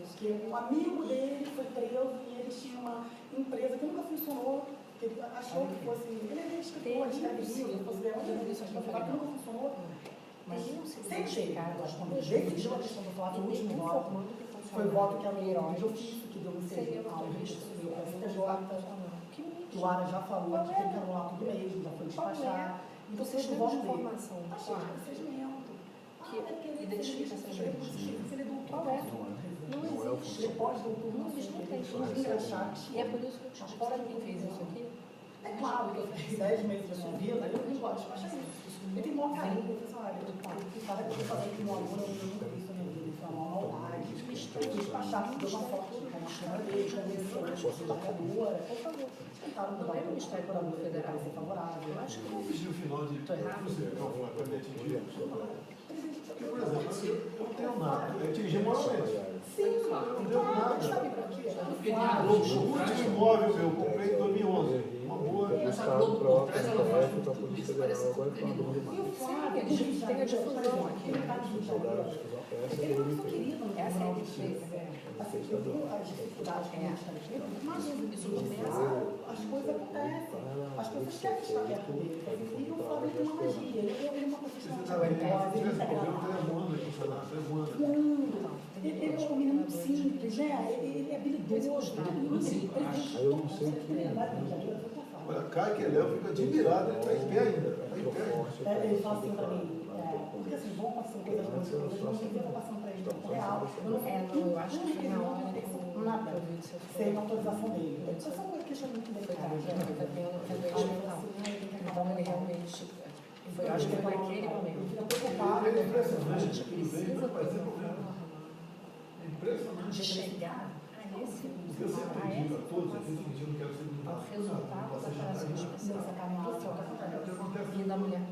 Porque um amigo dele foi preso e ele tinha uma empresa que nunca funcionou, que ele achou que fosse. Ele é escritor, ele escreve livro, fosse ganhar uma revista, que nunca funcionou. Mas não se Sem chegar, identificar, quando ele decidiu a questão do Flávio, o último voto, Foi o voto que anulou de ofício, que deu no Seria ao motorista STJ. que Que o Ara já falou que tem que anular tudo mesmo, já foi despachado. Então, Vocês seja o têm voto dele. informação Achei que clara era segmento. que identifica essa gente. Ele é doutor. Qual é? Não existe. Ele pode doutor. Não existe, não tem. Não tem achar. E é por isso que eu te digo, sabe quem fez isso aqui? É claro que eu fiquei 10 meses da minha vida, eu não gosto de despachar isso. Ele tem maior carinho, eu falei, olha, eu estava aqui fazendo com um aluno, eu nunca vi isso na minha vida, isso é uma maldade. Despachar, deu uma foto com a câmera dele, conversou, a vereadora. Por favor. Tentaram mudar o Ministério Público Federal, ser favorável. Eu acho que não. Existe o final de Estou errado? não vai me atingir. Porque, por exemplo, eu não tenho nada, eu atingi moralmente. Sim, Não deu nada. sabe pra quê? Porque tem O a Globo por trás, último imóvel meu, eu comprei em 2011. Uma boa. essa Globo por trás, ela faz com para a tudo Polícia isso, Federal, parece agora tudo falando do perigoso. E o Flávio, Sim, eles têm a difusão aqui. Ele não foi querido no Essa é a Tribunal de defesa. Justiça. Assim, eu tenho as dificuldades que a gente está aqui, mas Isso não tem as coisas acontecem. As pessoas querem estar perto dele. E o Flávio tem uma magia. Ele é uma profissional Você sabe, talentosa, ele esse é problema está agradável. voando aqui, está voando. Muito. Ele é um menino muito simples, né? Ele é habilidoso. Aí eu não sei que Olha, Caio que Léo fica admirado, ele está em pé ainda. Está em pé. Ele fala assim pra mim, porque assim, vão passando coisas boas, coisas não tem preocupação pra ele em tempo real. Eu não Não, eu acho que foi na hora que nada, eu vi o seu sem autorização dele. Isso é uma questão muito delicada. Então ele realmente. Foi, eu acho que foi naquele momento. Fica preocupado. Ele é impressionante. A gente Tudo bem, precisa mas vai ser ter problema. É impressionante. de chegar a esse Porque eu sempre digo a todos aqui, que eu não quero ser muito ao resultado da operação especial e da mulher.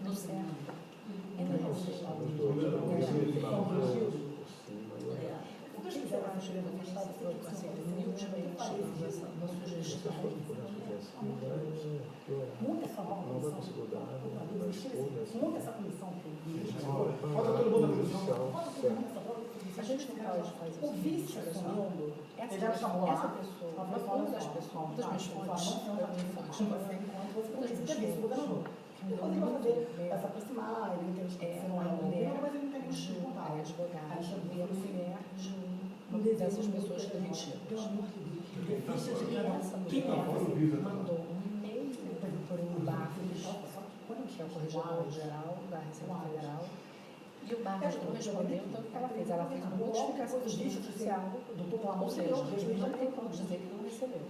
Do certo. E na o que eu acho que eu vou estar humildemente uma sugestão. Monta essa comissão. Monta essa comissão. Falta todo mundo na posição. A gente não pode fazer O vice assumindo, essa ele já chamou pessoa, lá. uma das pessoas, uma das minhas fontes, Você vice governador. Depois ele vai fazer, vai se aproximar, ele entende que você não é um governo, mas ele entende que você não tá. advogada, e a mulher de uma dessas pessoas demitidas. E essa mulher mandou um e-mail por um Barros, que é o corregedor geral da Receita Federal, e o Barros não respondeu, então o que ela fez? Ela fez uma notificação de justiça judicial, ou seja, ele não tem como dizer que não recebeu.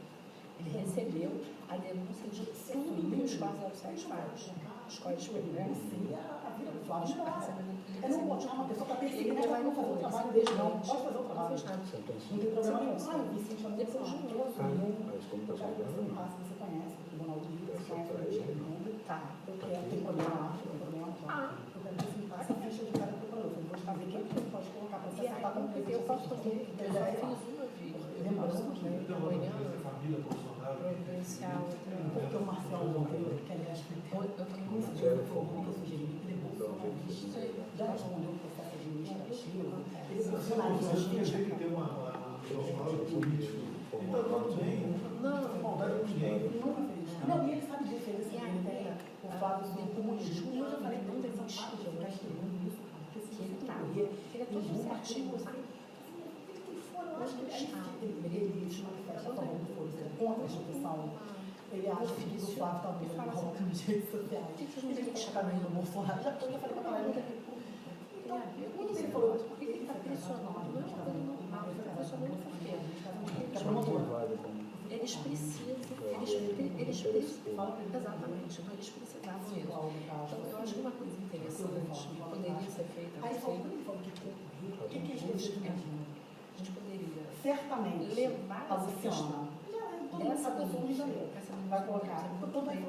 Ele recebeu a denúncia de tudo que os 407 faz. Os códigos penais. Eu não vou chamar uma pessoa para perseguir, ela vai não fazer o trabalho dele, não. Pode fazer o trabalho. Não tem problema nenhum. Ah, o Vicente chamou Depois de um ano. você conhece o Tribunal do Rio, você conhece o Ministério. Tá. Eu quero, tem problema lá, tem problema lá. Eu quero que você me passe a ficha de cada procurador. Eu vou saber quem que pode colocar para você E aí, acertar como que eu posso fazer, eu já fiz uma reunião providencial. porque o Marcelo Monteiro, que aliás foi Eu tenho muito uma que eu sugeri, ele já respondeu o processo administrativo, ele funcionalista, Você tem que ter uma político. Então, tudo bem. Não maldade com ninguém. não, e ele sabe disso, ele sabe, ele tem o fato do comunismo. Eu já falei, não tem isso, que ele tá, ele é todo certinho, sabe? Eu acho que ele se manifesta a favor do foro, contra a instituição. Ele acha que o Flávio está muito colocando nas redes sociais. Ele está caminho do Bolsonaro. Já falei para ele. Então, quando ele falou, Ele está pressionando, não está dando normal, ele está pressionando por quê? Eles precisam, exatamente, então eles precisavam mesmo. Então, eu acho que uma coisa interessante que poderia ser feita, aí assim, falou, o que é isso? a gente poderia Certamente, levar a Luciana, dessa denúncia, vai colocar muito bem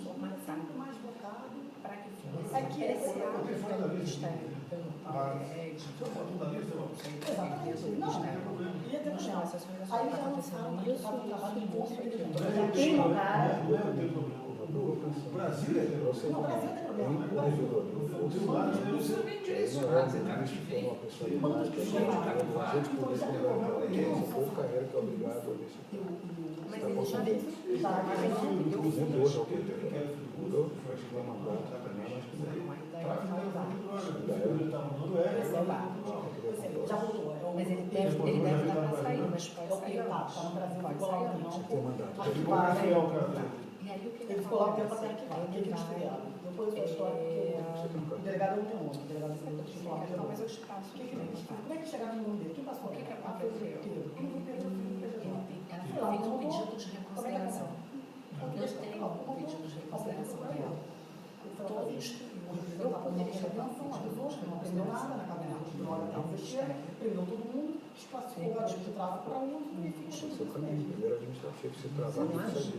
formatado, mais votado, para que fosse é que apreciado pelo Ministério, pelo Paulo Guedes, exatamente, não, ia ter nas problema. negociações Aí já está lançaram acontecendo isso, um trabalho de isso, bolsa, aquilo. já tem um cara, Não é o teu problema. O Brasil é Não, o Brasil tem problema. o tribunal, Não precisa nem direcionar, você tá aqui, vem. A gente poder conversar, esse povo carreira que é obrigado a deixar. Mas ele já fez. Mudou, já o que? Mudou? Vai mandar. Já voltou. Mas ele deve estar para sair, mas pode sair. Tá no Brasil, Pode ficou lá um sair. tempo. Tem mandato. E aí o que Ele ficou lá um tempo até arquivar. O que eles fizeram? Depois da história, o delegado não tem outro. O delegado não tem outro. Mas eu te passo. Como é que chegaram no nome dele? Quem passou? O que Quem aconteceu? Ela Foi lá, fez um não pedido voltou. de reconsideração. Eu tenho um pedido de reconsideração dela. Todos. Eu poderia ter um pedido de Não aprendeu nada na cabeça. Prendeu todo mundo, desclassificou o garoto de tráfico para um e Esse é o caminho. Primeiro administrativo, se tratar Não acha? disso.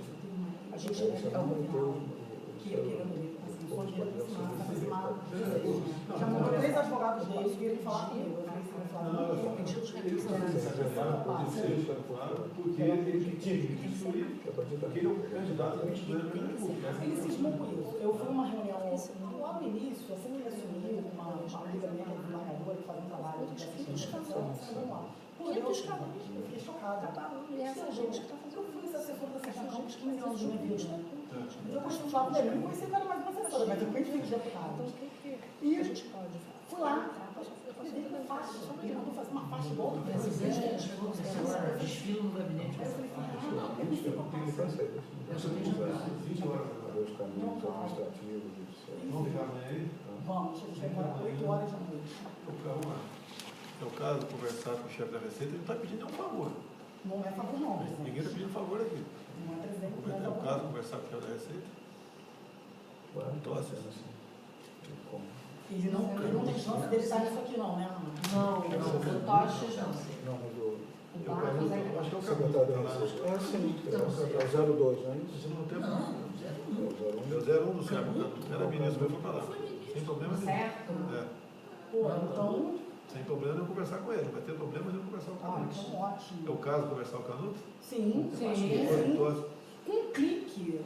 A gente Aí você é não o vai ter que eu queria ver. Já mandou 3 advogados deles que vieram falar comigo. Eu falei assim, um pedido de reconsideração. porque ele tinha que destruir, porque ele é o candidato a ministro da República. ele cismou com isso. Eu fui numa reunião lá no início, assim que ele assumiu, uma amiga minha que é desembargadora, que faz um trabalho de assistência. Pô, eu fiquei chocada. E essa gente que está Eu fazendo fui assessora da Sessão isso. de 15 anos de minha vida. Eu costumo falar dele, eu não conheci o cara mais uma assessora, mas eu conheci o deputado. Então, o que E a gente pode fui lá, fazer? me dei uma faixa, ele mandou fazer uma faixa igual do Presidente presidente. agora desfila no gabinete. Aí eu falei, não, eu não sei como Tem que passa. fazer. Eu só tenho 20 horas. Os caminhos administrativos. Vamos ficar amanhã aí? Vamos, a gente vai embora 8 horas da noite. É o caso, conversar com o chefe da Receita, ele não está pedindo nenhum favor. Não é favor não, Ninguém está pedindo favor aqui. não é presidente, não é É o favor. caso, conversar com o chefe da Receita. Ele não tem chance dele estar nisso aqui não, né, Ana? Não, o Toches não. Não, mas o O Barros ainda Acho que é o secretário da caminho. Receita. É sim, é o 02, não é isso? Você não tem É o 01. É o 01 do Sérgio. Era ministro, mas foi para lá. Sem problema nenhum. certo. É. Pô, então, Sem problema eu conversar com ele. Não vai ter problema de eu conversar com ele. então ótimo. É o caso conversar com o Canuto? Sim, Sim. sim. Um clique.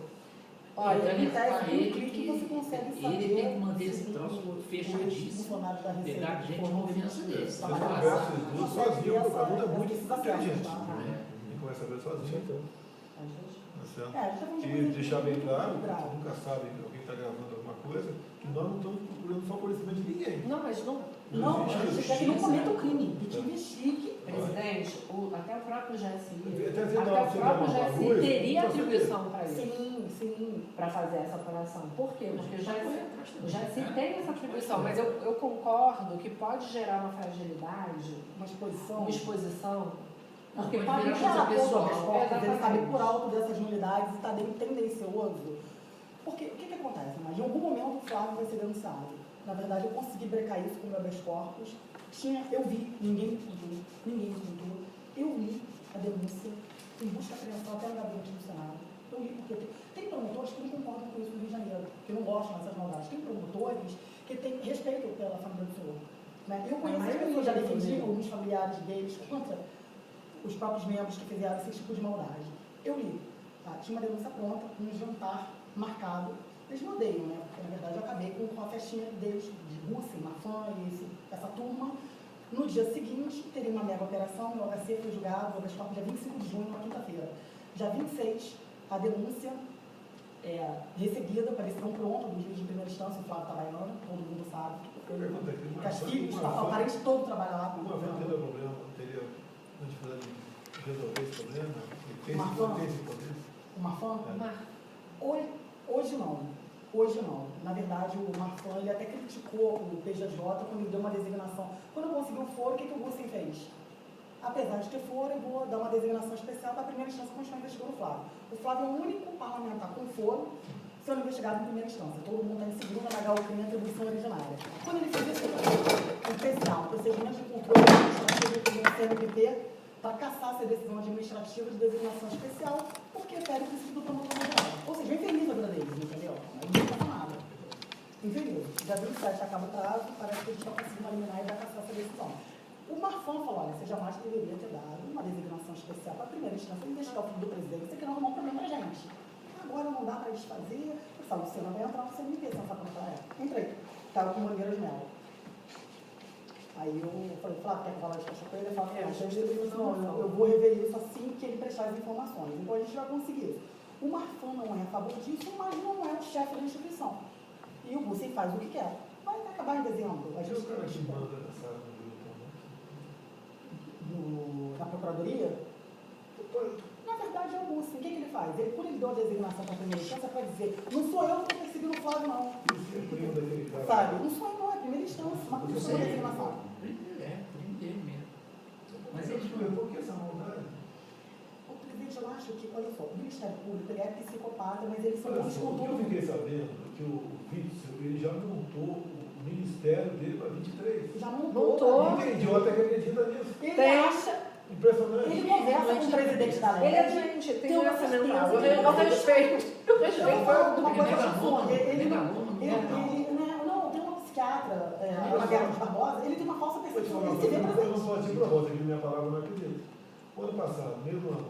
Olha, Ele em fala tese, com ele um clique que você consegue saber. ele tem que manter esse se troço os fechadíssimo. funcionários da Receita Pegar gente foram de confiança ouvidos, desse. Eu trabalhar. converso esses duas sozinho, porque o Canuto é muito Precisa inteligente. tá? Tem que conversar com ele sozinho. Tá certo? É, a gente tá falando de E coisa deixar bem claro, grave. que nunca sabe alguém está gravando alguma coisa, que nós não estamos procurando favorecimento de ninguém. Não, mas não. Não, a gente quer que não cometa o crime, que te investigue. Presidente, até o próprio GSI, Até dizer, até não, o você próprio dá uma GSI luz, teria você atribuição para isso, Sim, sim. para fazer essa apuração. Por quê? Porque o GSI tem essa atribuição, mas eu concordo que pode gerar uma fragilidade, Uma exposição. uma exposição, porque Pode pode virar gerar coisa pessoal. Ele sabe por alto dessas nulidades e está bem tendencioso. Porque o que acontece? Mas em algum momento o Flávio vai ser denunciado. Na verdade, eu consegui brecar isso com o meu habeas corpus. Eu vi, ninguém me contou. Eu li a denúncia em busca apreensão até no gabinete do Senado. Eu li porque tem promotores que não concordam com isso no Rio de Janeiro, que não gostam dessas maldades. Tem promotores que têm respeito pela família do senhor. Né? Eu conheço as pessoas, já defendi alguns familiares deles contra os próprios membros que fizeram esse tipo de maldade. Eu li. Tá? Tinha uma denúncia pronta, um jantar marcado. Eles me odeiam, né? Porque, na verdade, eu acabei com a festinha deles, de Rússia, Mafã e essa turma. No dia seguinte, teria uma mega operação, meu HC foi julgado, habeas corpus dia 25 de junho, na quinta-feira. Dia 26, a denúncia recebida, pareciam pronta, do juiz de primeira instância, o Flávio Tabaiano, todo mundo sabe. Que as filhas, o parente todo trabalha lá. Uma vez teria problema, teria dificuldade de resolver esse problema? Tem esse poder? O Mafã? É. Hoje não. Hoje não. Na verdade, o Marfan, ele até criticou o PGJ quando ele deu uma designação. Quando eu consegui o foro, o que o Gussen fez? Apesar de ter foro, eu vou dar uma designação especial para a primeira instância continuar investigando o Flávio. O Flávio é o único parlamentar com foro sendo investigado em primeira instância. Todo mundo está em segunda, negar o crime e atribuição originária. Quando ele fez esse especial, procedimento de controle administrativo do CNPP, para cassar essa decisão administrativa de designação especial, porque fere o princípio do promotor geral. Ou seja, infeliz a vida deles, entendeu? Não passa nada. Infeliz. Já 27 acaba o prazo, parece que a gente está conseguindo eliminar e vai cassar essa decisão. O Marfan falou, olha, você jamais deveria ter dado uma designação especial para a primeira instância investigar o filho do presidente, você quer arrumar um problema para a gente. agora não dá para desfazer. Eu falo, você não vai entrar no CNP, você não sabe como é. Entrei. Estava com Mangueiras Mel. Aí eu falei, Flávio, quer falar de caixa com ele? Eu falei, não, eu vou rever isso assim que ele prestar as informações. Então a gente vai conseguir isso. O Marfan não é a favor disso, mas não é o chefe da instituição. E o Bussen faz o que quer. Vai acabar em dezembro. A gente o cara que manda nessa área na Procuradoria? Na verdade é o Bussen. O que ele faz? Ele, quando ele deu a designação para a primeira instância, para dizer, não sou eu que estou perseguindo o Flávio, não. Sabe? Não sou eu, não, é a primeira instância. Mas não sou a designação. Primo dele mesmo. Mas ele explicou por que essa maldade? O presidente, eu acho que, olha só, o Ministério Público ele é psicopata, mas eles são bons com O que eu tudo. fiquei sabendo que o Witzel, ele já montou o ministério dele para 23. Já Montou. montou. Tem idiota que acredita nisso. Ele Tem. acha, Impressionante. ele conversa com o presidente da lei. Ele é doente, tem uma doença mental. certeza. Eu respeito. Eu Eu respeito. vou falar uma coisa Megaloma, absurda. Ele megaloma. não, tem uma psiquiatra, a Guerra Barbosa, ele tem uma falsa Eu te percepção. falo Ele se vê eu não presente. sou ativo para você, que minha palavra não acredita. O ano passado, mesmo ano,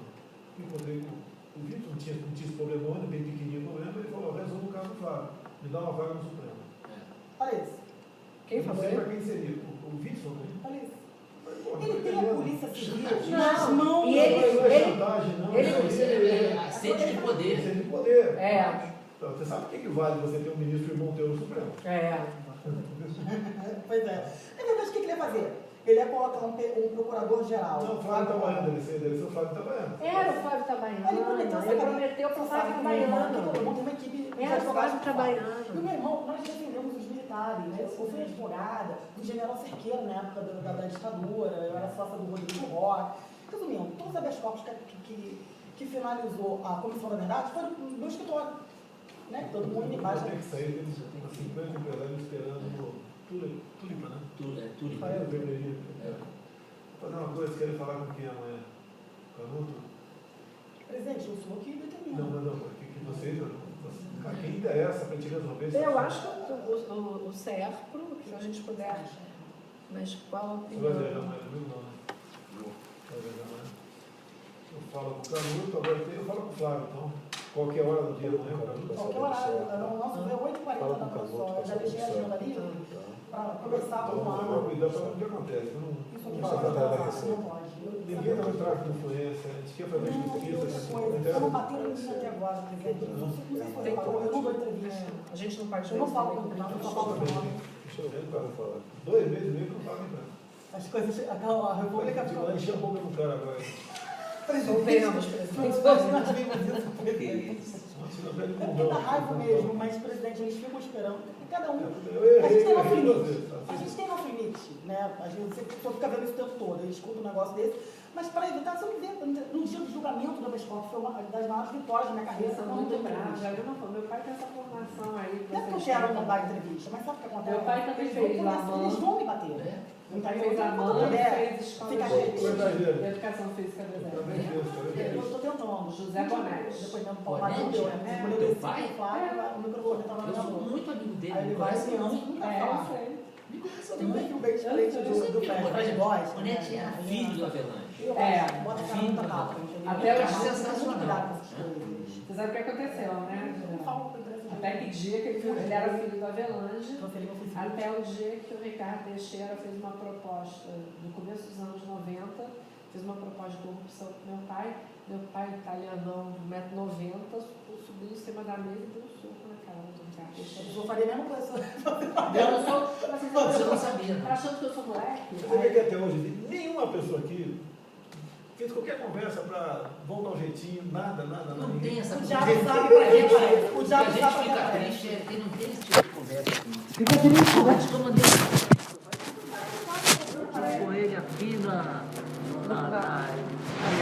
encontrei com o Vitor, não tinha esse problema, bem pequenininho problema, ele falou, resolve o caso do Flávio, me dá uma vaga no Supremo. Olha isso. Quem Eu não falou sei para isso? quem seria, o Vitor, né? Olha isso. Mas, pô, Ele tem a polícia civil Não, nas mãos. e ele- não é chantagem, não. ele- A sede de poder. Você de poder. É. Então, você sabe o que vale você ter um ministro irmão teu no Supremo? É. Pois é. Na verdade, o que ele ia fazer? Ele ia colocar um procurador-geral. Não, o Flávio Itabaiana, deve ser o Flávio Itabaiana. Era o Flávio Itabaiana. Ele prometeu Ele prometeu para o Flávio Itabaiana. Eu montei uma equipe de Era o Flávio advogados. E o Itabaiana. meu irmão, nós defendemos os militares, né? Eu fui advogada do general Cerqueira na época da ditadura, eu era sócia do Rodrigo Roque. Resumindo, todos os habeas corpus que finalizou a Comissão da Verdade foram no meu escritório. Né? Todo mundo me Vai baixa. ter que sair, tem umas 50 empresários esperando no Tulipa, né? Tudo. Aí eu vermelhinho. Vou fazer uma coisa, querem falar com quem amanhã? Canuto? Presidente, eu sou que determina. Não. Que vocês, a quem interessa para a gente resolver isso? Eu acho que o CERPRO, se a gente puder. Mas qual a Você vai viajar opinião? mais domingo, não, né? Vai viajar mais? Eu falo com o Canuto, agora eu falo com o Flávio, então. Qualquer hora do dia amanhã, o Canuto. Qualquer horário. O nosso é 8h40 da manhã só. Eu já deixei a agenda livre para conversar com o Então, Flávio. cuidado para o que acontece. Isso aqui Não pode. Ninguém está no tráfico de influência, a gente quer fazer justiça. Eu não bateu em mim até agora, presidente. Eu não dou entrevista. A gente não pode Eu não falo com o Trump, eu só falo com o nome. Deixa eu ver, cara, falar. 2 meses e meio que não fala nem nada. As coisas. A República Tipo, lá encher a boca do cara agora. Soltemos, presidente. Nós vimos isso, presidente. Senão perde É com porque dá dor. raiva mesmo, mas, presidente, eles ficam esperando. Cada um. Eu A gente tem errei nosso duas limite. vezes, tá? A gente tem nosso limite, né? A gente só fica vendo isso o tempo todo. Eu escuto um negócio desse. Mas para evitar, se eu ver, no dia do julgamento da Vescop, foi uma das maiores vitórias da minha carreira. Eles são eu não muito dei bravos. entrevista. Eu não falo, meu pai tem essa formação aí. Não é que eu quero não dar entrevista, mas sabe o que acontece? Meu pai também Eles fez vão lá, começar- Eles vão me bater. Meu pai Então, fez a quando mãe, puder, fez escola fica de quieto. educação física do Também Zé. fez, eu estou tentando. José Bonete. Depois mesmo, Bonete? Paulo deu, né? Quando eu Teu desci pai? com o Flávio, o microfone estava na Eu minha sou boca. muito amigo dele, Aí ele me vai conhece assim, muito. nunca É, fala. eu sei. Me conhece Tem um muito. perfil bem diferente do Fred Góes. O Netinho era filho do Avelange. Eu É, acho, bota a cara muita capa, entendeu? Até Eu o acho sensacional. cuidado com essas coisas. Você sabe o que aconteceu, né? Eu falo com o presidente. Até que dia que ele era filho do Avelange, Você liga pro Facebook. até o dia que o Ricardo Teixeira fez uma proposta, no começo dos anos 90, fez uma proposta de corrupção com meu pai italianão de 1,90 m, subiu em cima da mesa e deu um soco na cara do Ricardo Teixeira. Eu faria a mesma coisa. Eu não sou, Você não sabia, tá não. achando que eu sou moleque? Você vê que até hoje nenhuma pessoa aqui fez qualquer conversa para voltar ao jeitinho, nada. Não tem essa O conversa. diabo sabe pra quem parece. O O que diabo a gente sabe pra fica quem parece. triste é que não tem esse tipo de conversa aqui. Fica triste, né? Antes que eu mandei com ele aqui na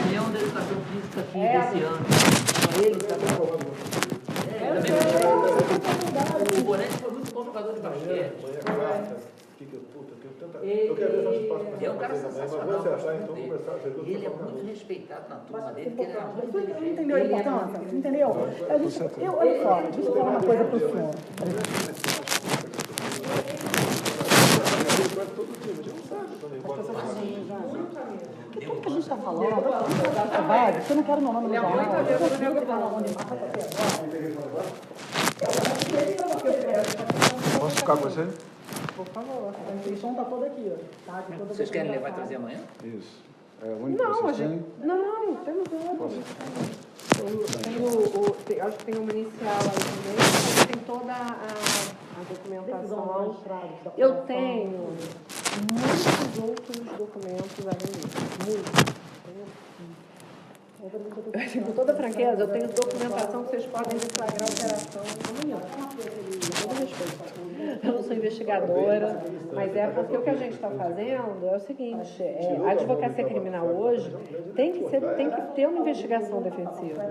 reunião da educação física aqui desse ano. Ele também. O Bonete foi muito bom jogador de basquete. Eu quero ver se eu passo para É um cara vocês amanhã, mas sensacional. vou acertar, gosto então muito vou conversar. dele. Ele é muito respeitado na turma dele, porque ele é muito Não inteligente. entendeu a importância? Entendeu? Olha só, deixa eu falar uma coisa para o senhor. Quase todo dia, mas ele não sabe. Porque tudo que a gente está falando, é básico, eu não quero meu nome no jornal. Eu consigo falar onde mata até Posso ficar com você? Por favor, a inscrição está toda aqui, ó. Tá? Vocês querem levar e trazer amanhã? Isso. É o único que Não, a vocês gente. têm? Não, temos outro. Acho que tem um inicial aí também, mas tem toda a documentação. Eu tenho muitos outros documentos além disso. Muitos. Com toda franqueza, eu tenho documentação que vocês podem deflagrar a operação amanhã. Com todo respeito. Eu não sou investigadora, mas é porque o que a gente está fazendo é o seguinte, a advocacia criminal hoje tem que ter uma investigação defensiva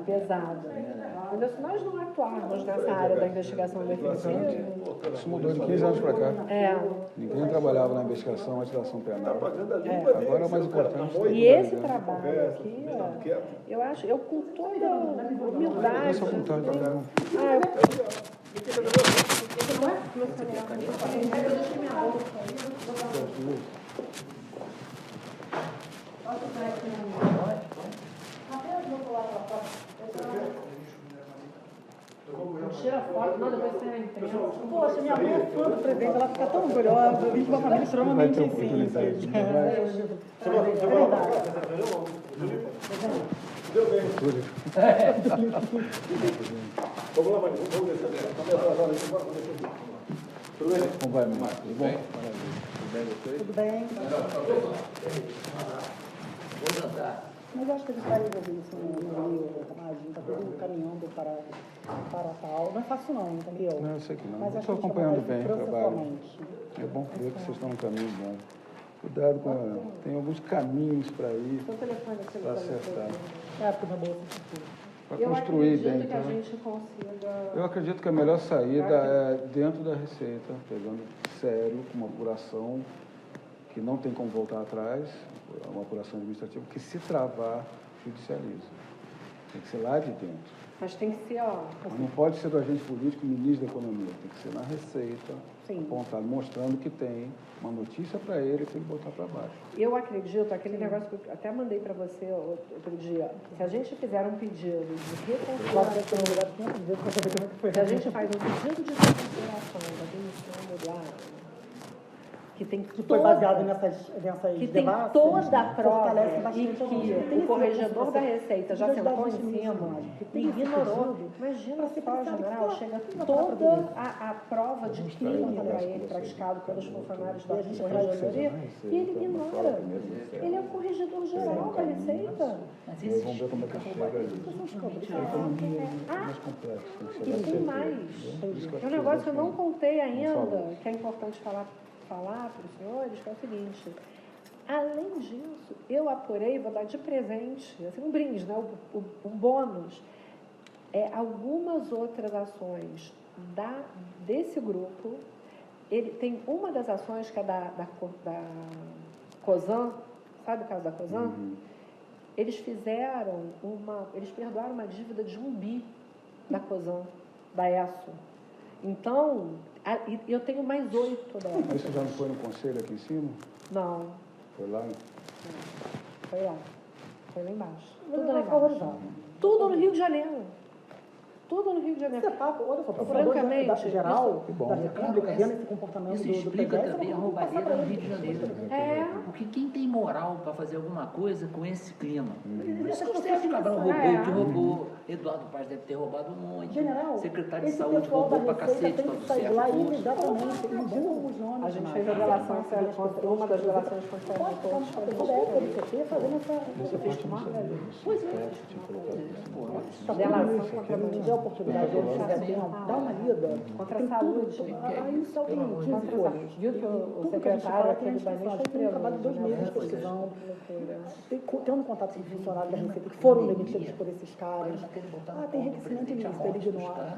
pesada. Entendeu? Se nós não atuarmos nessa área da investigação defensiva... Isso mudou de 15 anos para cá. Ninguém trabalhava na investigação antes da ação penal. Agora é o mais importante. E esse trabalho aqui, eu acho, eu com toda humildade... Essa vontade de trabalhar. Tira foto, não, depois tem a imprensa. Poxa, minha mãe é fã do presidente, ela fica tão orgulhosa, eu vim de uma família extremamente simples. É verdade. Deu bem. Vamos lá, Maria. Vamos descer. Tudo bem? Como vai, Marcos? Tudo bem? Tudo bem? Vou dançar. Mas eu acho que a gente vai resolver isso no Rio, a gente está todo caminhando para tal. Não é fácil não, entendeu? Não, eu sei que não. Mas Eu acho estou que a gente acompanhando vai bem o trabalho. processualmente. É bom ver que vocês estão no caminho bom. Cuidado com... Tem alguns caminhos para ir, Seu telefone aqui para acertar. É, porque na bolsa. Para Eu construir acredito bem. que a Então, gente consiga... eu acredito que a melhor saída é dentro da Receita, pegando sério, com uma apuração que não tem como voltar atrás, uma apuração administrativa que, se travar, judicializa. Tem que ser lá de dentro. Mas tem que ser, ó... Mas não pode ser do agente político, ministro da Economia. Tem que ser na Receita, apontado, mostrando que tem uma notícia para ele botar para baixo. Eu acredito, aquele negócio que eu até mandei para você outro dia, se a gente fizer um pedido de reconciliação, se a gente faz um pedido de reconciliação da demissão do Eduardo, que tem Que foi baseado nessas que tem devassos, toda a prova fortalece e bastante a gente. que Tem o corregedor esse- da Receita já tem sentou em esse- cima tem e esse ignorou. pedido Imagina para se ser só, pensado, general, pô, chega não dá toda pra a prova de crime contra ele, praticado pelos funcionários da corregedoria, e ele ignora. Ele é o corregedor geral da Receita. Mas E aí vamos ver como é que chega ali. Ah, Mais complexo. Tem que e chegar tem sempre. mais. É um negócio que eu não contei ainda, que é importante falar para os senhores, que é o seguinte. Além disso, eu apurei, vou dar de presente, assim, um brinde, né? Um bônus, algumas outras ações desse grupo. Ele tem uma das ações que é da COSAN, sabe o caso da COSAN? Eles perdoaram uma dívida de 1 bi da COSAN, da ESSO. Então, eu tenho mais 8 delas. Mas isso já não foi no conselho aqui em cima? Não, Foi lá? foi lá. Foi lá embaixo. Tudo Tudo lá é valorizado. embaixo. Tudo no Rio de Janeiro. Tudo no Rio de Janeiro. Você paga, olha só, o procurador Francamente, geral que bom. da República, vendo esse comportamento Isso do explica presidente, também a você não pode roubalheira passar no pra Rio de Janeiro. Porque quem tem moral para fazer alguma coisa com esse clima? Por isso que o Sérgio Cabral roubou o que roubou. Eduardo Paz deve ter roubado um monte. General, Secretário de esse Saúde pessoal da roubou pra Receita cacete tem quando que o sair Sérgio lá fosse. imediatamente, indicam os nomes. A gente mais. fez a relação, uma das relações com os Pode todos. ficar direto, ele quer fazendo essa... Essa parte eu não sabia. Pois é. Está Relação tudo contra a isso. Se tiver oportunidade, ou se tiver tempo, dá uma lida. Contra a Tem saúde. tudo. Aí só tem 15 Contra a folhas. saúde. Viu que o Tudo que a gente secretário fala aqui tem do a Banês gente foi tem um trabalho de 2 preso, meses de né? pesquisão, tendo contato com funcionários da Receita que foram demitidos por esses caras. Tem enriquecimento ilícito, ele ignora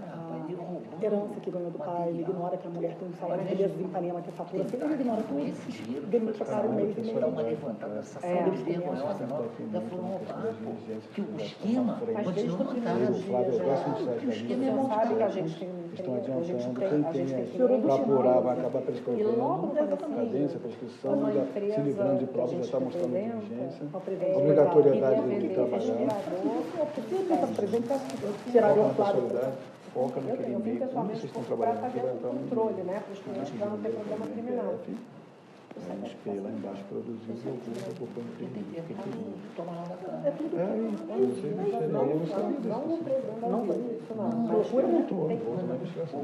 a herança que ganhou do pai, ele ignora que a mulher tem um salário de beleza em Ipanema que fatura, ele ignora tudo. Demite o cara um mês e Dá uma meio. levantada nessa sala vergonhosa, não. Já foram roubar, pô. Que o esquema Mas desde continua o primeiro montado. dia, Flávio, eu gosto muito já, dessa o esquema é linha. montado que a gente tem. estão a gente adiantando, tem- quem a gente tem tem que para lembrar. apurar vai acabar E prescrevendo, logo no comecinho, cadência, prescrição, uma já empresa se livrando de que a provas, já gente está mostrando representa, diligência, É, obrigatoriedade queria de vender trabalhar, Tirar foca o na lado. sociedade, foca Eu naquele vim meio, onde pessoalmente vocês estão procurar trabalhando, fazer que vai um entrar no controle, né, para os clientes para não ter problema criminal. um espelho lá embaixo produziu e eu vou pôr no Tem prejuízo. tempo que tudo toma lá na cama. Você não sabia, eu não sabia disso. Não representa isso, não. Mas Procura tem- não estou, vou na investigação.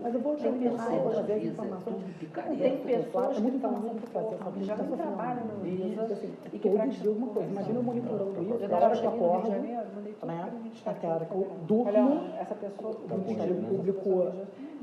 Mas eu vou Tem tentar pessoas, trazer as Isa, informações. tudo picareta. Tem pessoas É que muito estão informação muito que faz, pouco, sabe? que já Tá nem sofrendo. trabalham na Anvisa E e que todos de alguma coisa. Imagina eu monitorando isso, Eu da hora que eu cheguei no Rio de acordo, Janeiro, mandei tudo né? para o Ministério Até a hora que eu Público. durmo, Olha, essa pessoa o Ministério Público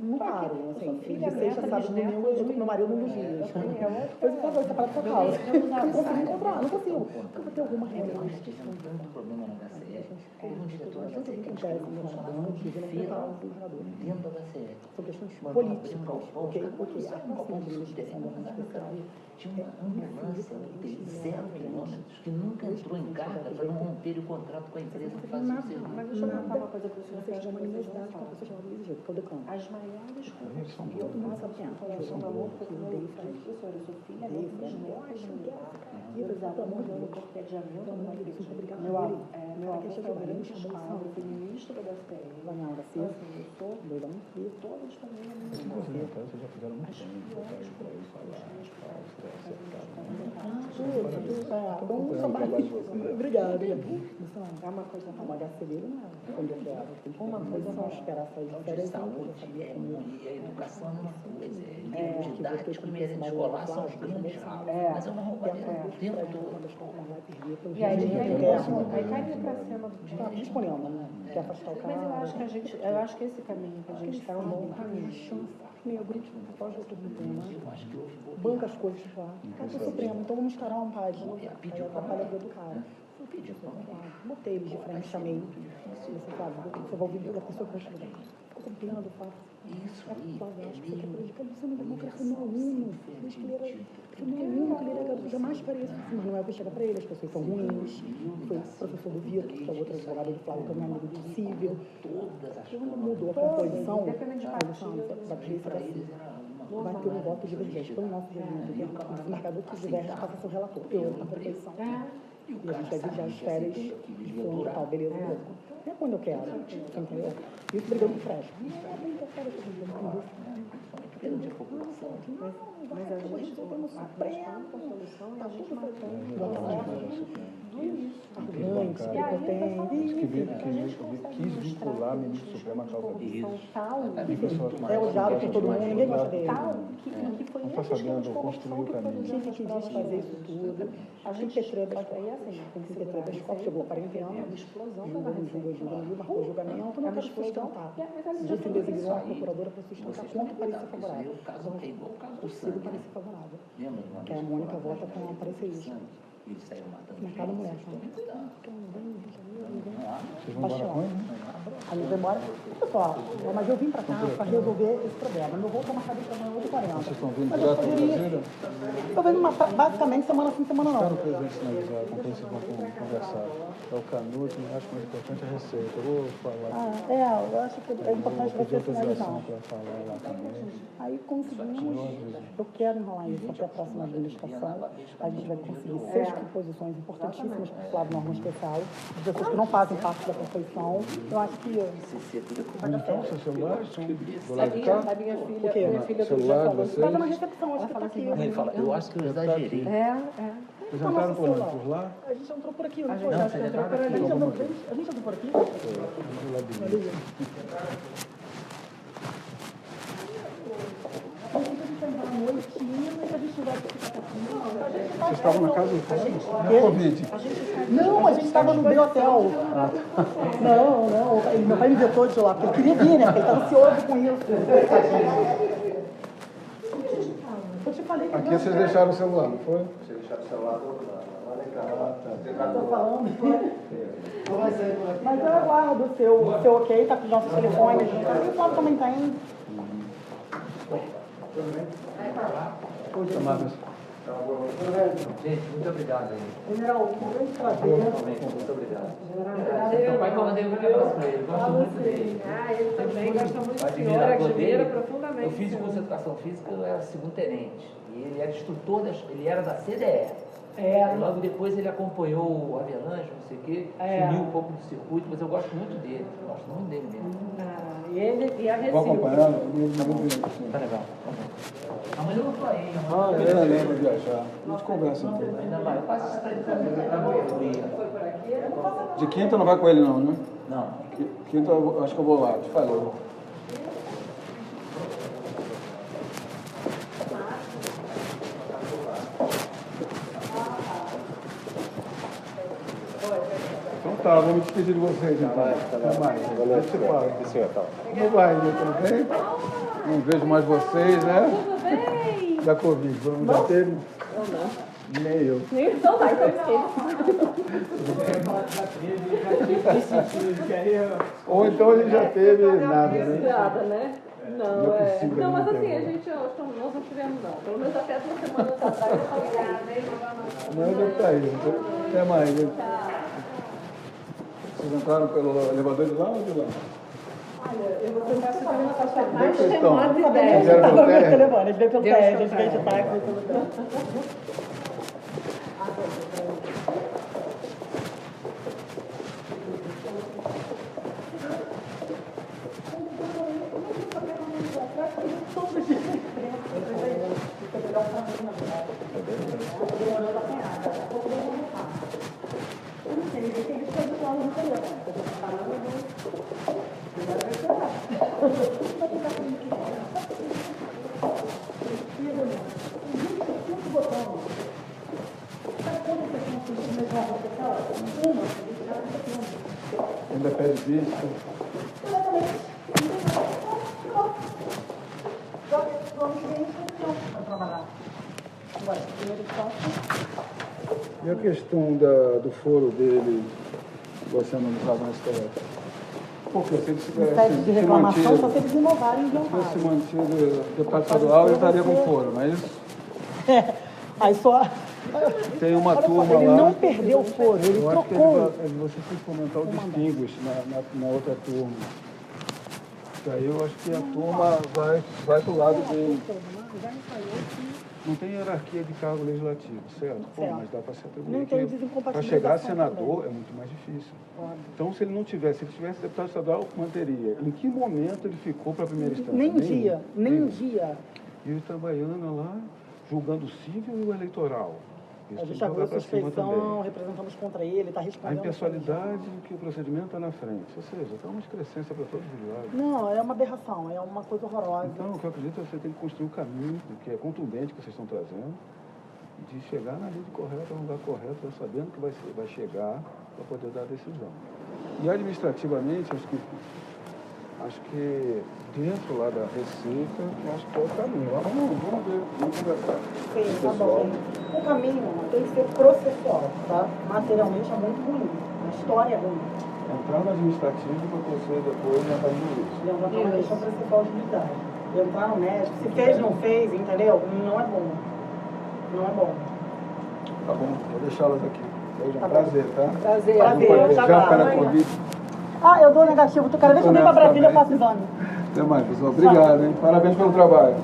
não paro, assim, filha, de sexta, neta, sábado, bisneta, domingo, eu tô com meu marido nos dias. Depois eu vou separar pra casa. Não consigo encontrar, não consigo. Eu vou ter alguma reunião. Nós tivemos tanto problema na HCE. Teve um diretor da HCE que Acontece, chamava governador, de dizendo que fila tá um governador. dentro da HCE. São questões Mandou abrir um políticas, galpão, ok? cada Ok. um um galpão subterrâneo, mas na verdade tinha uma ambulância de 0 quilômetros que nunca entrou em carga para não romper o contrato com a empresa que fazia o serviço. Mas deixa eu contar uma coisa para o senhor. Vocês têm uma universidade com pessoas chamadas de jeito, que é o decano. As maiores Eles são culpas que eu bons, faço aqui em relação ao amor com o meu professor, eu sou filha da bisneta de militar. Eu precisava morrer no cortejamento do meu avô foi o grande esquadro, foi ministro da SPM. Eu sou e todas também a minha irmã. Vocês já fizeram muito bem, botar isso para isso, falar, Obrigada. É uma coisa É uma HCD, não é? Quando eu quero. Tem que Uma coisa não esperar sair de Então, de férias. saúde é muito, e a educação é uma coisa. Em termos didáticos, no gerente escolar são os grandes ralos. Mas é uma roubalheira o tempo todo. E aí cai pra cima do Está disponível, né? Quer afastar o cara. Mas eu acho que esse caminho que a gente está é um bom caminho. Negro, pode outro tema. Banca as coisas lá. Tá pro Supremo, então vamos escalar um página. Aí atrapalha a vida do cara. Eu pedi para Botei eles de frente, chamei. Você sabe, você vai ouvir da pessoa que vai estudar. Ficou complicado, faço. isso aí, Acho que você quer prejudicar você na democracia, meu aluno. Diz que ele era meu aluno, que ele era garoto. Jamais faria isso. Mas não é o que chega para ele, as pessoas são ruins. Foi o professor do Vitor, que é o outro advogado do Flávio, que é meu amigo impossível. Quando mudou a composição, a composição da polícia vai ter um voto divergente pelo nosso regimento. O desembargador que diverge passa a ser o relator. Eu, na composição. E a gente vai vigiar as férias de fundo e tal, beleza, beleza. É quando eu quero, você entendeu? E isso brigando com o Fred. grande a população. Mas a gente está com a solução e a gente matando Arrogante, prepotente. Quis vincular o ministro Supremo à causa disso. É odiado por todo mundo, ninguém gosta dele. que foi Não está sabendo construir o caminho. Quem que quis fazer isso tudo? A gente Petreba, tem que ser Petreba Escola, chegou a 40 anos, julgou, marcou julgamento, não quero sustentar. Disse designou a procuradora para sustentar contra o parecer favorável. O caso é igual o caso do Consigo sangue. parecer favorável. Lembra de uma Que a vez que Mônica eu vota falava com a parecerista. Eles saíram matando Na cada mulher, gente, sabe? Vocês vão embora com ele? A gente vai embora. Pessoal, mas eu vim para cá para resolver esse problema. Meu voo está marcado para amanhã 8h40. Vocês estão vindo Mas eu direto para poderia. Brasília? Estou vendo basicamente semana sim, semana Quero não. o presidente sinalizar com quem vocês vão conversar. É o Canuto, mas acho mais importante a receita. Eu vou falar. Eu acho que é importante Vou você pedir autorização finalizar. para falar lá também. Aí conseguimos. Eu quero enrolar isso até a próxima administração. A gente vai conseguir 6 composições importantíssimas para o Flávio Norma Especial, de pessoas que não fazem parte da composição. Eu acho que. Então, seus celulares estão do lado de cá? A minha filha, O quê? minha filha Celular de vocês? Estava na recepção, acho que está aqui. Ele fala, eu acho que eu exagerei. Vocês entraram por onde? Por lá? A gente entrou por aqui, não A foi? gente entrou por ali. A gente entrou por aqui? Do lado de mim. Vocês estavam na casa do Flávio? Não é Covid. Não, a gente estava no meio hotel. Não. Meu pai me vetou de lá, porque ele queria vir, né? Porque ele estava ansioso com isso. Eu te falei que Aqui vocês deixaram o celular, não foi? Você deixar o celular todo lá. eu tô falando. Mas eu aguardo o seu ok, tá com os nossos telefones. E o Flávio também tem. Chamadas. Gente, muito obrigado aí. General, um grande prazer. Realmente, muito obrigado. General, Meu pai, que eu mandei um abraço para ele. Gosto muito dele. Ah, ele também gosta muito do senhor, Admirador admira dele. profundamente. Eu fiz o curso de senhor. educação física, eu era segundo tenente. E ele era instrutor, ele era da CDE. É. E logo depois ele acompanhou o Avelange, não sei o quê, sumiu um pouco do circuito, mas eu gosto muito dele. Gosto muito dele mesmo. Ah, e ele e a Vou Recíproca. acompanhando. Tá legal. Amanhã eu não tô aí. Ah, eu lembro de viajar. A gente conversa um pouco. Ainda vai. Eu faço isso pra ele fazer. Ele trabalha comigo. De quinta não vai com ele não, né? Não. Quinta eu acho que eu vou lá, te falei. Então tá, vou me despedir de vocês então. Até mais. Valeu, Você fala. senhor. Tá. Como vai, né? Tudo bem? Não vejo mais vocês, né? Tudo bem? Da Covid. Vamos já teve? Nem eu. Então vai, então Ou então ele já teve nada, né? Nada, né? Não, Não é é. possível Não, mas não ter, assim, né? a gente, nós não tivemos não. Pelo menos até 2 semanas atrás eu falei, Não, deve estar aí. Até mais. Né? Vocês entraram pelo elevador de lá ou de lá? eu vou tentar se fazer uma faixa Como é mais que vocês estão? remota ideia. Fizeram pelo térreo? telefone, a gente veio pelo Deus teste, a gente te veio de abençoe. táxi, veio pelo teste. Ainda pede visto. E a questão do foro dele, você analisava na STF? Porque se ele No site de reclamação, só se eles inovarem e se tivesse inventarem. mantido deputado estadual, ele estaria com foro, mas Aí só. tem uma Olha só, turma ele lá. não perdeu o foro, ele Eu acho que trocou. você tem que comentar o distinguish na outra turma. Daí eu acho que a turma vai pro lado dele. Não tem hierarquia de cargo legislativo, certo? Pô, Certo. mas dá para se Não atribuir. tem Para desincompatibilização chegar a também. senador é muito mais difícil. Então, se ele tivesse deputado estadual, manteria. Em que momento ele ficou para a primeira instância? Nem um dia, nem um Nenhum. dia. E ele trabalhando lá, julgando o civil e o eleitoral. Isso A tem gente que abriu jogar para cima suspeição, também. representamos contra ele, está A respondendo. impessoalidade que o procedimento está na frente. Ou seja, está uma excrescência para todos os lados. Não, é uma aberração, é uma coisa horrorosa. Então, o que eu acredito é que você tem que construir um caminho que é contundente que vocês estão trazendo, de chegar na lei correta, no lugar correto, já sabendo que vai chegar para poder dar a decisão. E administrativamente, acho que dentro lá da Receita, acho que é o caminho. Vamos ver, vamos conversar. Sim, tá bom. O caminho tem que ser processual, tá? Materialmente é muito ruim, a história é ruim. Entrar no administrativo para você depois entrar no jurídico. Levantar uma questão processual de unidade. Entrar no médico, se fez, não fez, entendeu? Não é bom. Não é bom. Tá bom, vou deixá-las aqui. Beijo, Tá bom. prazer, tá? Prazer. Prazer, Já tá para bom. a Covid. Ah, eu dou negativo. Cada vez que eu venho pra Brasília, eu faço exame. Até mais, pessoal. Obrigado, hein? Parabéns pelo trabalho.